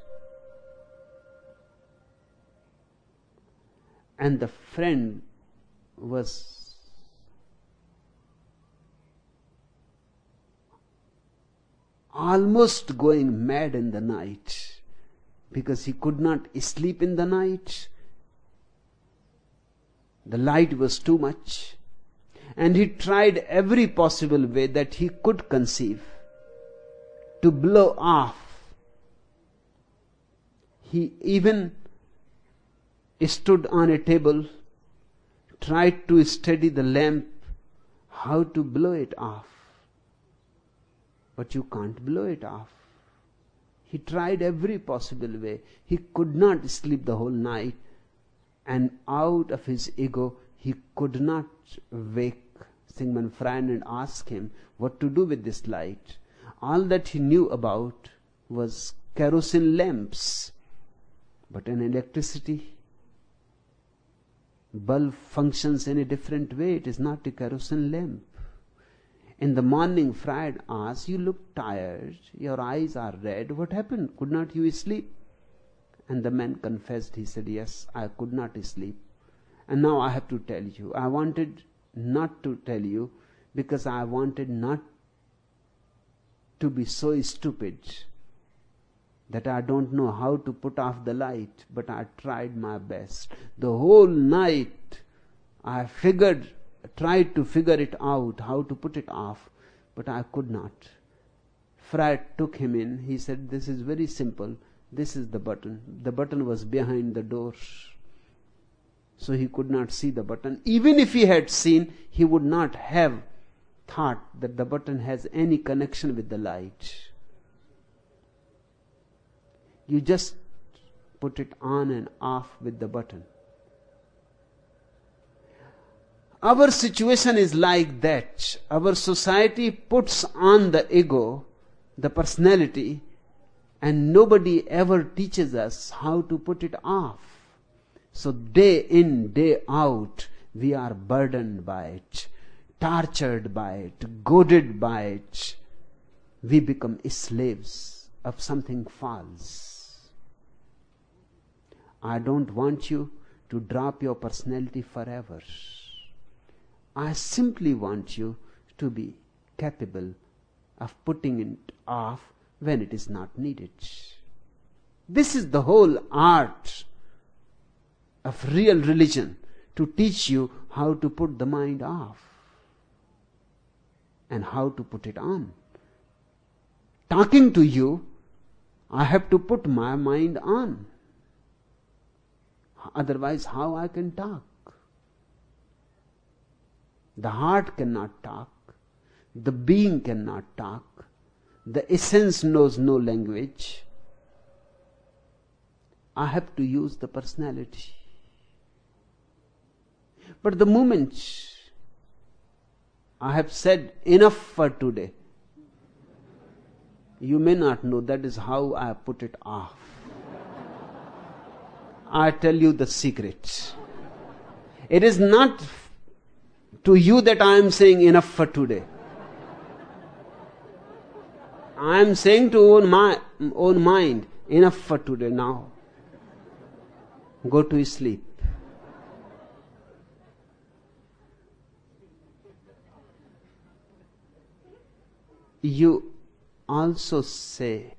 And the friend was almost going mad in the night because he could not sleep in the night. The light was too much, and he tried every possible way that he could conceive to blow off. He even stood on a table, tried to steady the lamp, how to blow it off. But you can't blow it off. He tried every possible way. He could not sleep the whole night, and out of his ego, he could not wake Sigmund Freud and ask him what to do with this light. All that he knew about was kerosene lamps. But an electricity bulb functions in a different way. It is not a kerosene lamp. In the morning, Freud asked, "You look tired, your eyes are red. What happened? Could not you sleep?" And the man confessed. He said, "Yes, I could not sleep. And now I have to tell you. I wanted not to tell you because I wanted not to be so stupid that I don't know how to put off the light, but I tried my best. The whole night I tried to figure it out, how to put it off, but I could not." Freud took him in. He said, "This is very simple. This is the button." The button was behind the door, so he could not see the button. Even if he had seen, he would not have thought that the button has any connection with the light. You just put it on and off with the button. Our situation is like that. Our society puts on the ego, the personality, and nobody ever teaches us how to put it off. So day in, day out, we are burdened by it, tortured by it, goaded by it. We become slaves of something false. I don't want you to drop your personality forever. I simply want you to be capable of putting it off when it is not needed. This is the whole art of real religion, to teach you how to put the mind off and how to put it on. Talking to you, I have to put my mind on. Otherwise, how I can talk? The heart cannot talk. The being cannot talk. The essence knows no language. I have to use the personality. But the moment I have said enough for today, you may not know that is how I put it off. I tell you the secret. It is not to you that I am saying enough for today. I am saying to my own mind, enough for today now. Go to sleep. You also say,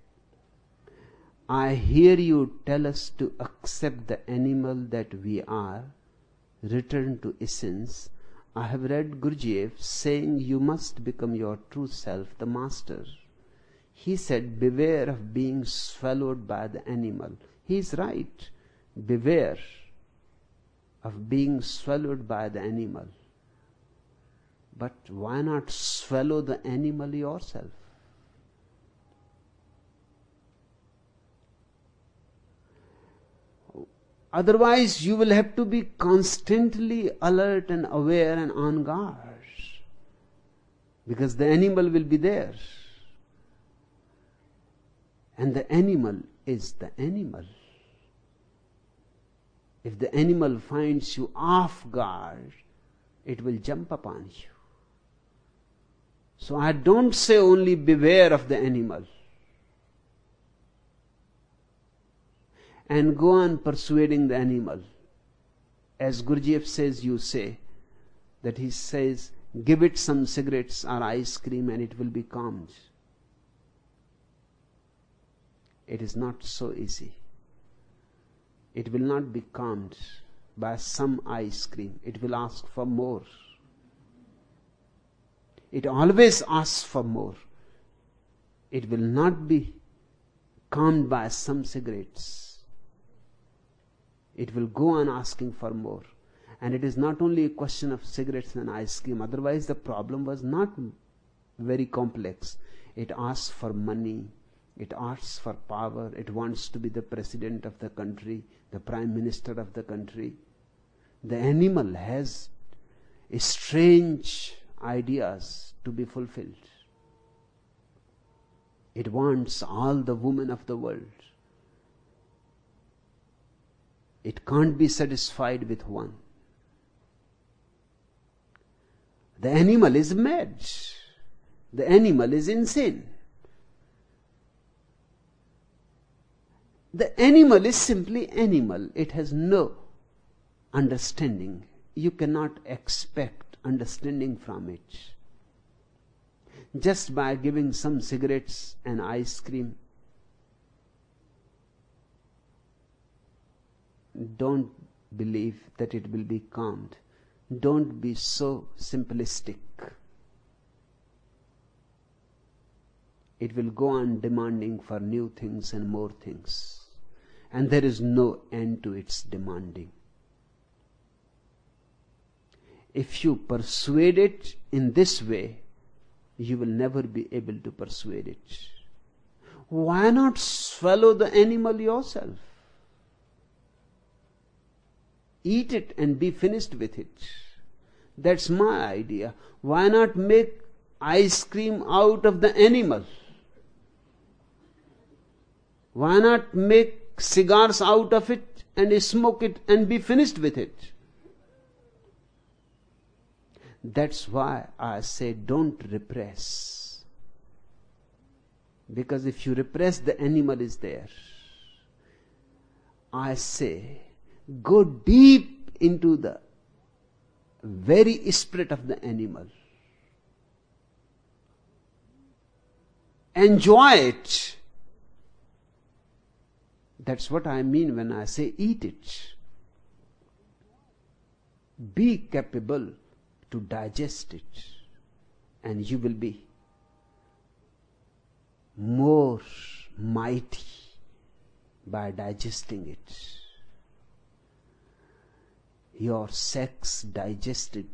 I hear you tell us to accept the animal that we are, return to essence. I have read Gurdjieff saying you must become your true self, the master. He said, beware of being swallowed by the animal. He is right. Beware of being swallowed by the animal. But why not swallow the animal yourself? Otherwise, you will have to be constantly alert and aware and on guard. Because the animal will be there. And the animal is the animal. If the animal finds you off guard, it will jump upon you. So I don't say only beware of the animal. And go on persuading the animal. As Gurdjieff says, you say, that he says, give it some cigarettes or ice cream and it will be calmed. It is not so easy. It will not be calmed by some ice cream. It will ask for more. It always asks for more. It will not be calmed by some cigarettes. It will go on asking for more. And it is not only a question of cigarettes and ice cream. Otherwise, the problem was not very complex. It asks for money. It asks for power. It wants to be the president of the country, the prime minister of the country. The animal has strange ideas to be fulfilled. It wants all the women of the world. It can't be satisfied with one. The animal is mad. The animal is insane. The animal is simply animal. It has no understanding. You cannot expect understanding from it. Just by giving some cigarettes and ice cream, don't believe that it will be calmed. Don't be so simplistic. It will go on demanding for new things and more things. And there is no end to its demanding. If you persuade it in this way, you will never be able to persuade it. Why not swallow the animal yourself? Eat it and be finished with it. That's my idea. Why not make ice cream out of the animal? Why not make cigars out of it and smoke it and be finished with it? That's why I say don't repress. Because if you repress, the animal is there. I say go deep into the very spirit of the animal. Enjoy it. That's what I mean when I say eat it. Be capable to digest it, and you will be more mighty by digesting it. Your sex digested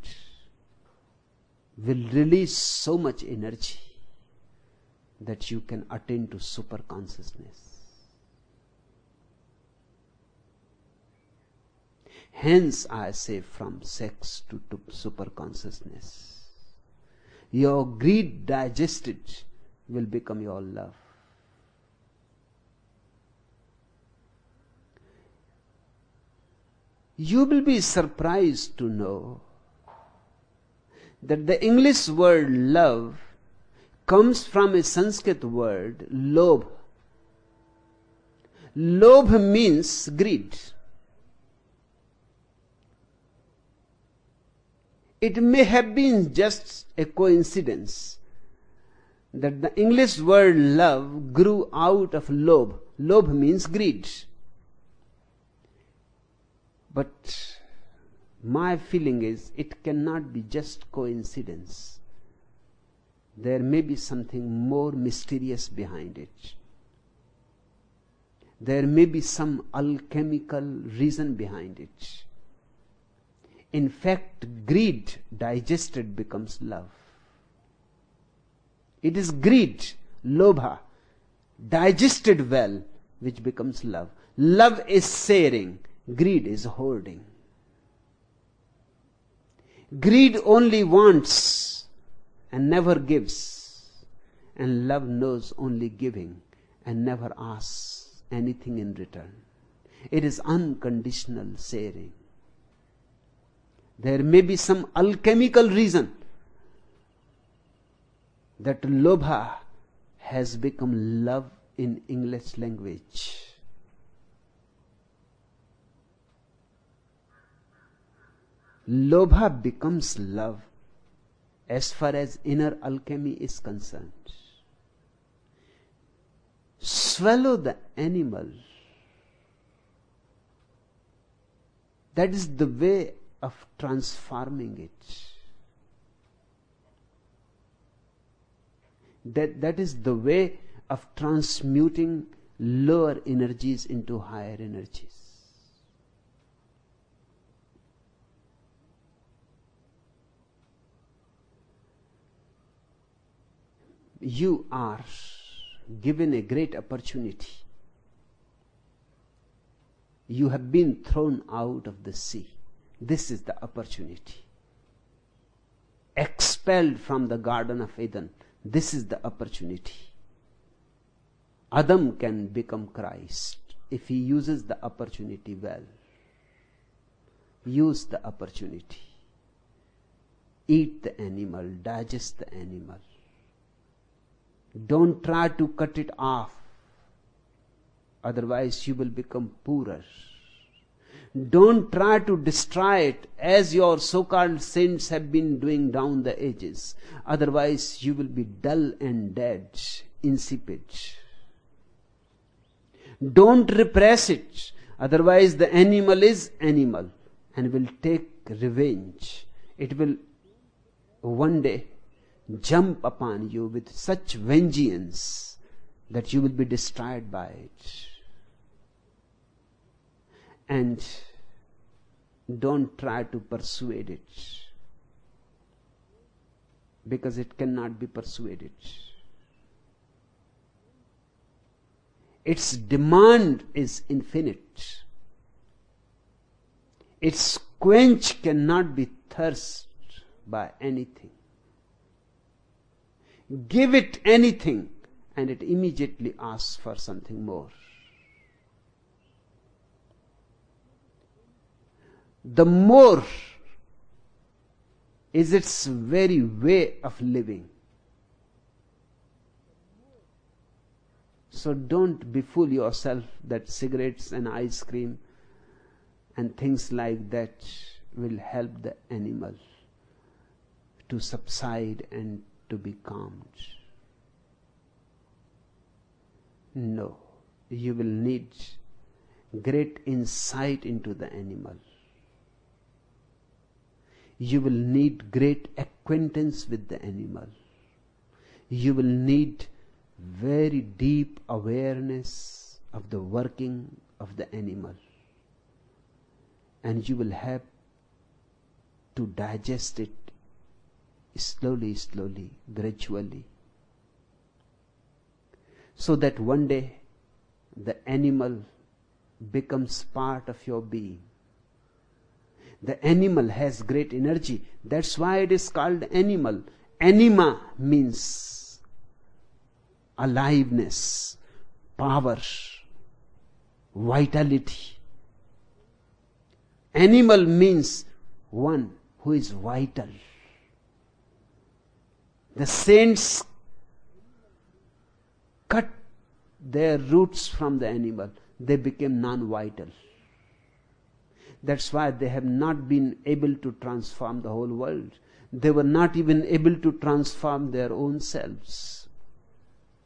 will release so much energy that you can attain to super consciousness. Hence, I say, from sex to super consciousness. Your greed digested will become your love. You will be surprised to know that the English word love comes from a Sanskrit word, lobh. Lobh means greed. It may have been just a coincidence that the English word love grew out of lobh. Lobh means greed. But my feeling is it cannot be just coincidence. There may be something more mysterious behind it. There may be some alchemical reason behind it. In fact, greed digested becomes love. It is greed, lobha, digested well, which becomes love. Love is sharing, greed is hoarding. Greed only wants and never gives, and love knows only giving and never asks anything in return. It is unconditional sharing. There may be some alchemical reason that lobha has become love in English language. Lobha becomes love as far as inner alchemy is concerned. swallow the animal. That is the way of transforming it. That is the way of transmuting lower energies into higher energies. You are given a great opportunity. You have been thrown out of the sea. This is the opportunity. Expelled from the Garden of Eden. This is the opportunity. Adam can become Christ if he uses the opportunity well. Use the opportunity. Eat the animal, digest the animal. Don't try to cut it off. Otherwise you will become poorer. Don't try to destroy it as your so-called saints have been doing down the ages. Otherwise you will be dull and dead, insipid. Don't repress it. Otherwise the animal is animal and will take revenge. It will one day jump upon you with such vengeance that you will be destroyed by it. And don't try to persuade it, because it cannot be persuaded. Its demand is infinite. Its quench cannot be thirst by anything. Give it anything and it immediately asks for something more. The more is its very way of living. So don't befool yourself that cigarettes and ice cream and things like that will help the animal to subside and to be calmed. No, you will need great insight into the animal. You will need great acquaintance with the animal. You will need very deep awareness of the working of the animal. And you will have to digest it slowly, gradually. So that one day the animal becomes part of your being. The animal has great energy. That's why it is called animal. Anima means aliveness, power, vitality. Animal means one who is vital. The saints cut their roots from the animal. They became non-vital. That's why they have not been able to transform the whole world. They were not even able to transform their own selves.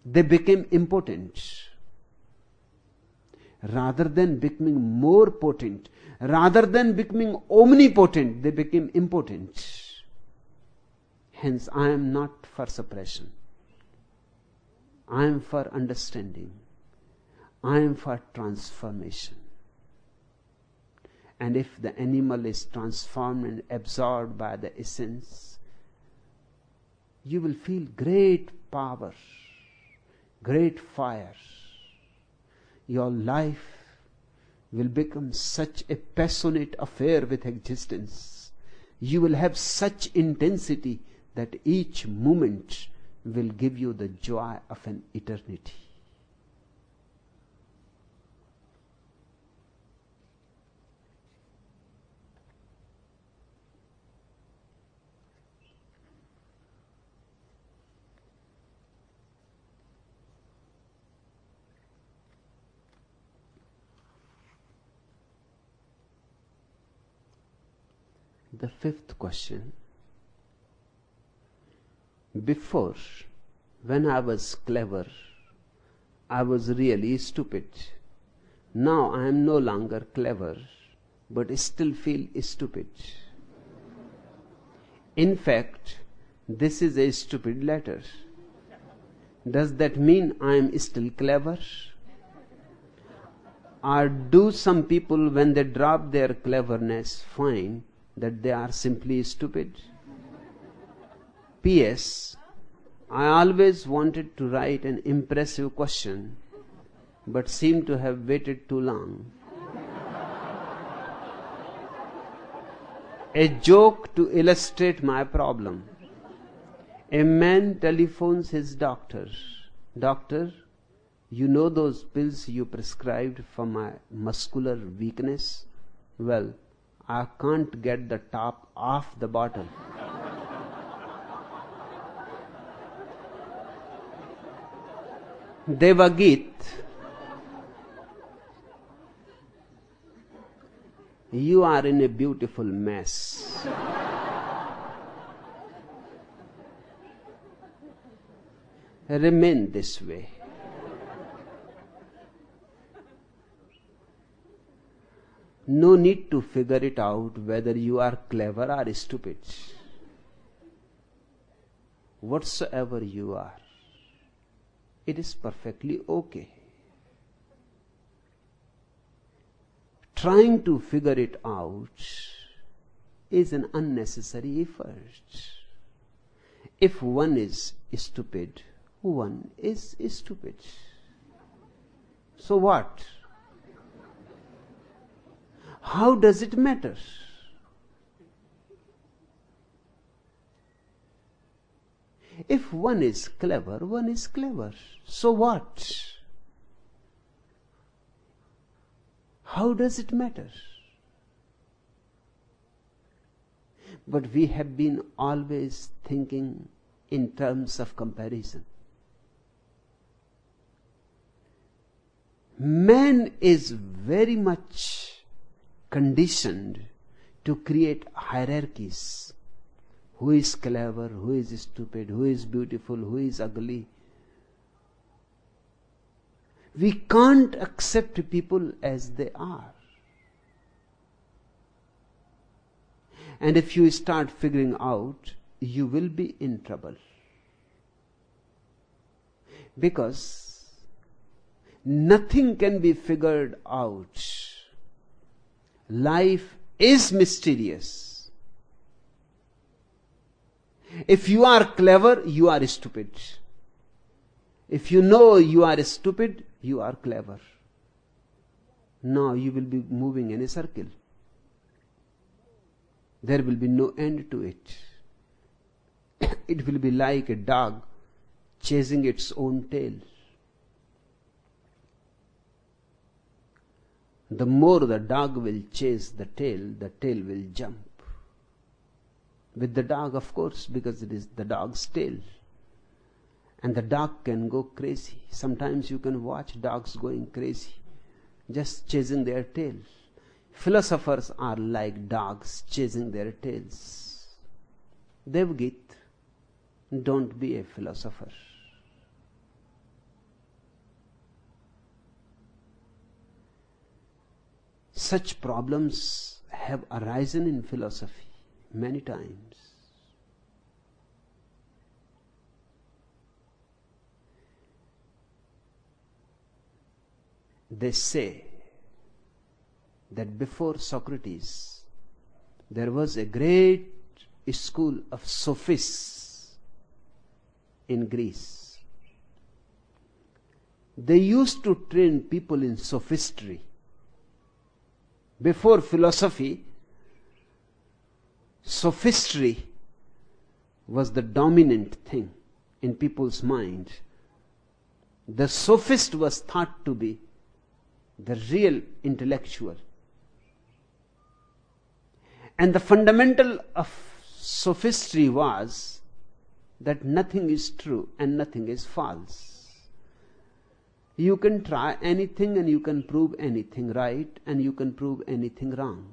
They became impotent. Rather than becoming more potent, rather than becoming omnipotent, they became impotent. Hence, I am not for suppression. I am for understanding. I am for transformation. And if the animal is transformed and absorbed by the essence, you will feel great power, great fire. Your life will become such a passionate affair with existence. You will have such intensity that each moment will give you the joy of an eternity. The fifth question. Before, when I was clever, I was really stupid. Now I am no longer clever, but still feel stupid. In fact, this is a stupid letter. Does that mean I am still clever? Or do some people, when they drop their cleverness, find that they are simply stupid? P.S. I always wanted to write an impressive question, but seem to have waited too long. A joke to illustrate my problem. A man telephones his doctor. Doctor, you know those pills you prescribed for my muscular weakness? Well, I can't get the top off the bottle. Devagit, you are in a beautiful mess. Remain this way. No need to figure it out whether you are clever or stupid. Whatsoever you are, it is perfectly okay. Trying to figure it out is an unnecessary effort. If one is stupid, one is stupid. So what? How does it matter? If one is clever, one is clever. So what? How does it matter? But we have been always thinking in terms of comparison. Man is very much conditioned to create hierarchies. Who is clever, who is stupid, who is beautiful, who is ugly. We can't accept people as they are. And if you start figuring out, you will be in trouble. Because nothing can be figured out. Life is mysterious. If you are clever, you are stupid. If you know you are stupid, you are clever. Now you will be moving in a circle. There will be no end to it. It will be like a dog chasing its own tail. The more the dog will chase the tail will jump. With the dog, of course, because it is the dog's tail. And the dog can go crazy. Sometimes you can watch dogs going crazy, just chasing their tail. Philosophers are like dogs chasing their tails. Devgit, don't be a philosopher. Such problems have arisen in philosophy many times. They say that before Socrates, there was a great school of sophists in Greece. They used to train people in sophistry. Before philosophy, sophistry was the dominant thing in people's mind. The sophist was thought to be the real intellectual. And the fundamental of sophistry was that nothing is true and nothing is false. You can try anything and you can prove anything right and you can prove anything wrong.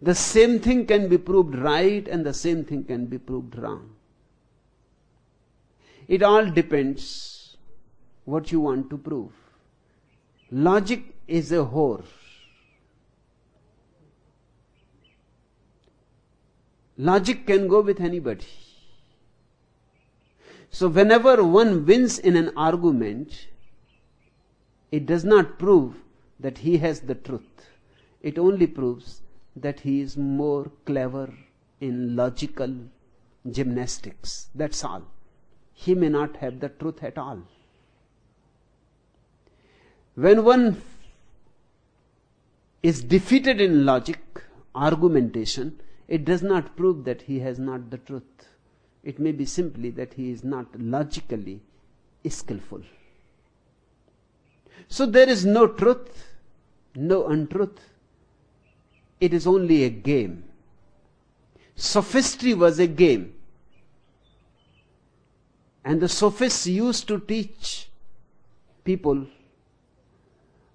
The same thing can be proved right and the same thing can be proved wrong. It all depends what you want to prove. Logic is a whore. Logic can go with anybody. So whenever one wins in an argument, it does not prove that he has the truth. It only proves that he is more clever in logical gymnastics. That's all. He may not have the truth at all. When one is defeated in logic, argumentation, it does not prove that he has not the truth. It may be simply that he is not logically skillful. So there is no truth, no untruth. It is only a game. Sophistry was a game. And the sophists used to teach people,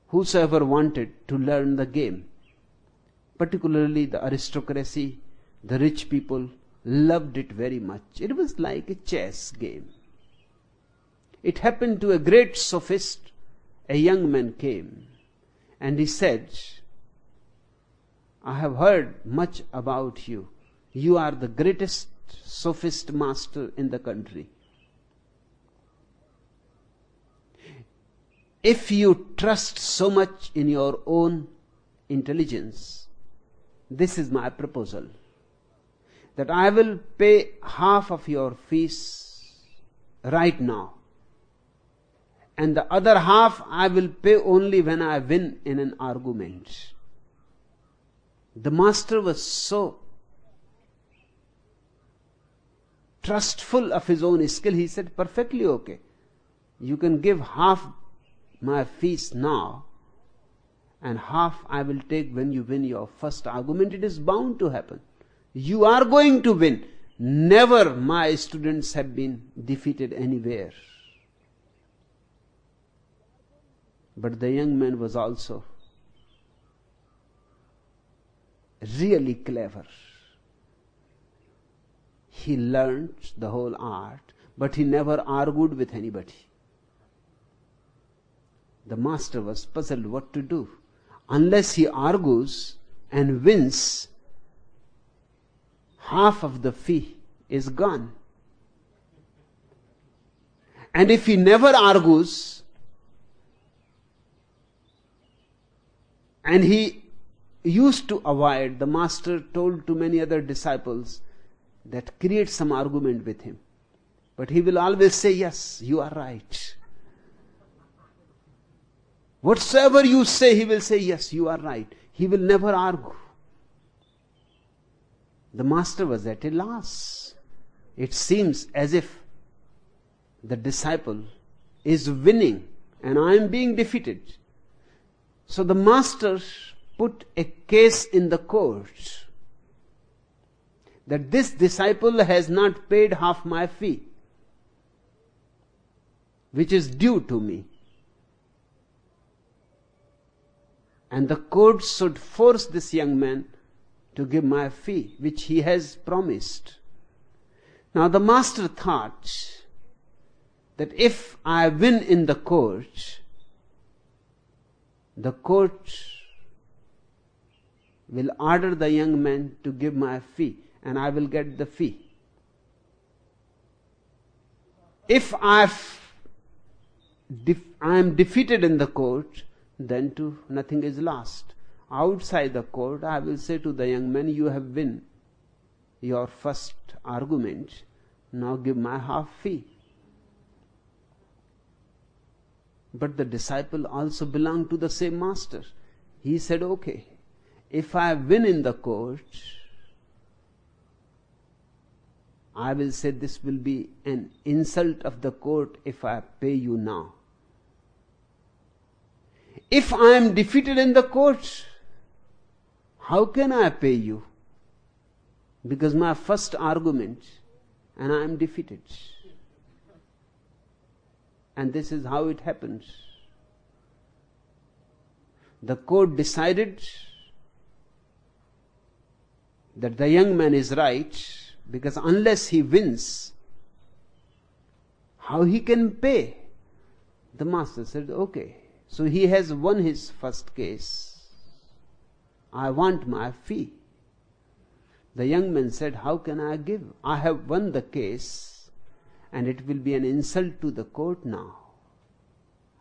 whosoever wanted, to learn the game. Particularly the aristocracy, the rich people loved it very much. It was like a chess game. It happened to a great sophist. A young man came and he said, I have heard much about you. You are the greatest sophist master in the country. If you trust so much in your own intelligence, this is my proposal, that I will pay half of your fees right now, and the other half I will pay only when I win in an argument. The master was so trustful of his own skill, he said, perfectly okay. You can give half my fees now, and half I will take when you win your first argument. It is bound to happen. You are going to win. Never my students have been defeated anywhere. But the young man was also really clever. He learned the whole art, but he never argued with anybody. The master was puzzled what to do. Unless he argues and wins, half of the fee is gone. And if he never argues, and he used to avoid, the master told to many other disciples that create some argument with him. But he will always say, yes, you are right. Whatsoever you say, he will say, yes, you are right. He will never argue. The master was at a loss. It seems as if the disciple is winning and I am being defeated. So the master put a case in the court that this disciple has not paid half my fee, which is due to me. And the court should force this young man to give my fee, which he has promised. Now the master thought that if I win in the court will order the young man to give my fee, and I will get the fee. If I am defeated in the court, then too nothing is lost. Outside the court, I will say to the young man, you have won your first argument, now give my half fee. But the disciple also belonged to the same master. He said, okay, if I win in the court, I will say this will be an insult of the court if I pay you now. If I am defeated in the court, how can I pay you? Because my first argument, and I am defeated. And this is how it happens. The court decided that the young man is right, because unless he wins, how he can pay? The master said, okay. So he has won his first case. I want my fee. The young man said, how can I give? I have won the case, and it will be an insult to the court now.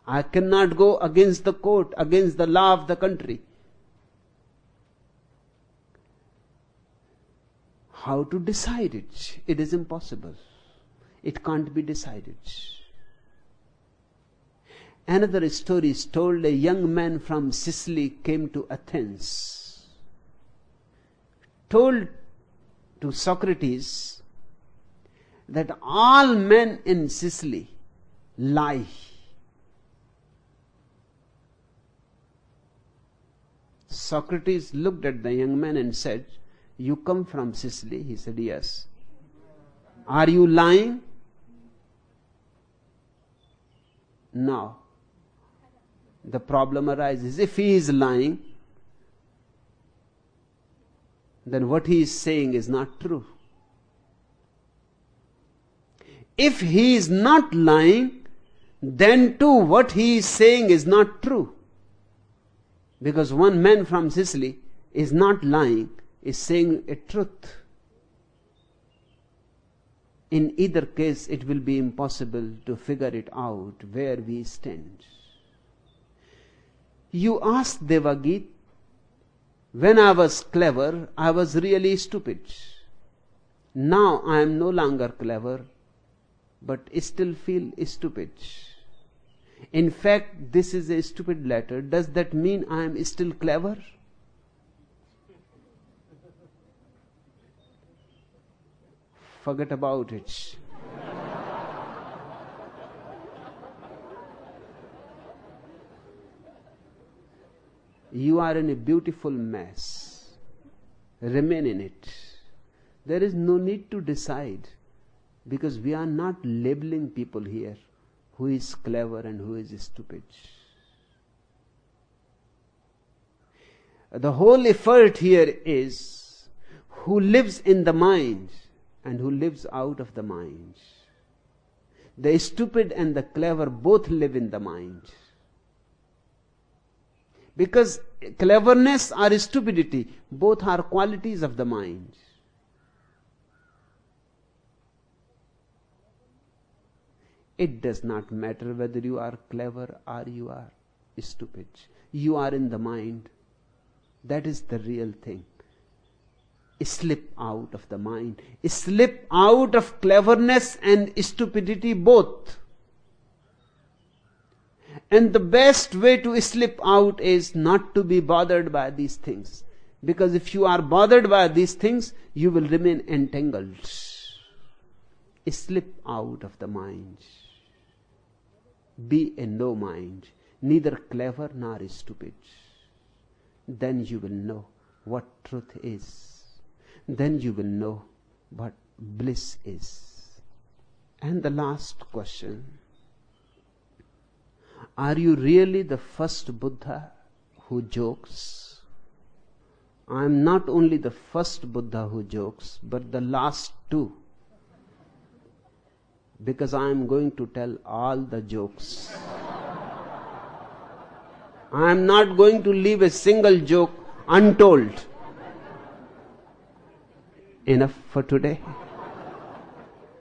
I cannot go against the court, against the law of the country. How to decide it? It is impossible. It can't be decided. Another story is told. A young man from Sicily came to Athens, told to Socrates that all men in Sicily lie. Socrates looked at the young man and said, you come from Sicily? He said, yes. Are you lying? No. The problem arises. If he is lying, then what he is saying is not true. If he is not lying, then too what he is saying is not true. Because one man from Sicily is not lying, is saying a truth. In either case, it will be impossible to figure it out where we stand. You asked Devagit, when I was clever, I was really stupid. Now I am no longer clever, but still feel stupid. In fact, this is a stupid letter. Does that mean I am still clever? Forget about it. You are in a beautiful mess. Remain in it. There is no need to decide, because we are not labeling people here who is clever and who is stupid. The whole effort here is who lives in the mind and who lives out of the mind. The stupid and the clever both live in the mind. Because cleverness or stupidity, both are qualities of the mind. It does not matter whether you are clever or you are stupid. You are in the mind. That is the real thing. Slip out of the mind. Slip out of cleverness and stupidity both. And the best way to slip out is not to be bothered by these things. Because if you are bothered by these things, you will remain entangled. Slip out of the mind. Be a no mind, neither clever nor stupid. Then you will know what truth is. Then you will know what bliss is. And the last question: are you really the first Buddha who jokes? I am not only the first Buddha who jokes, but the last too. Because I am going to tell all the jokes. I am not going to leave a single joke untold. Enough for today.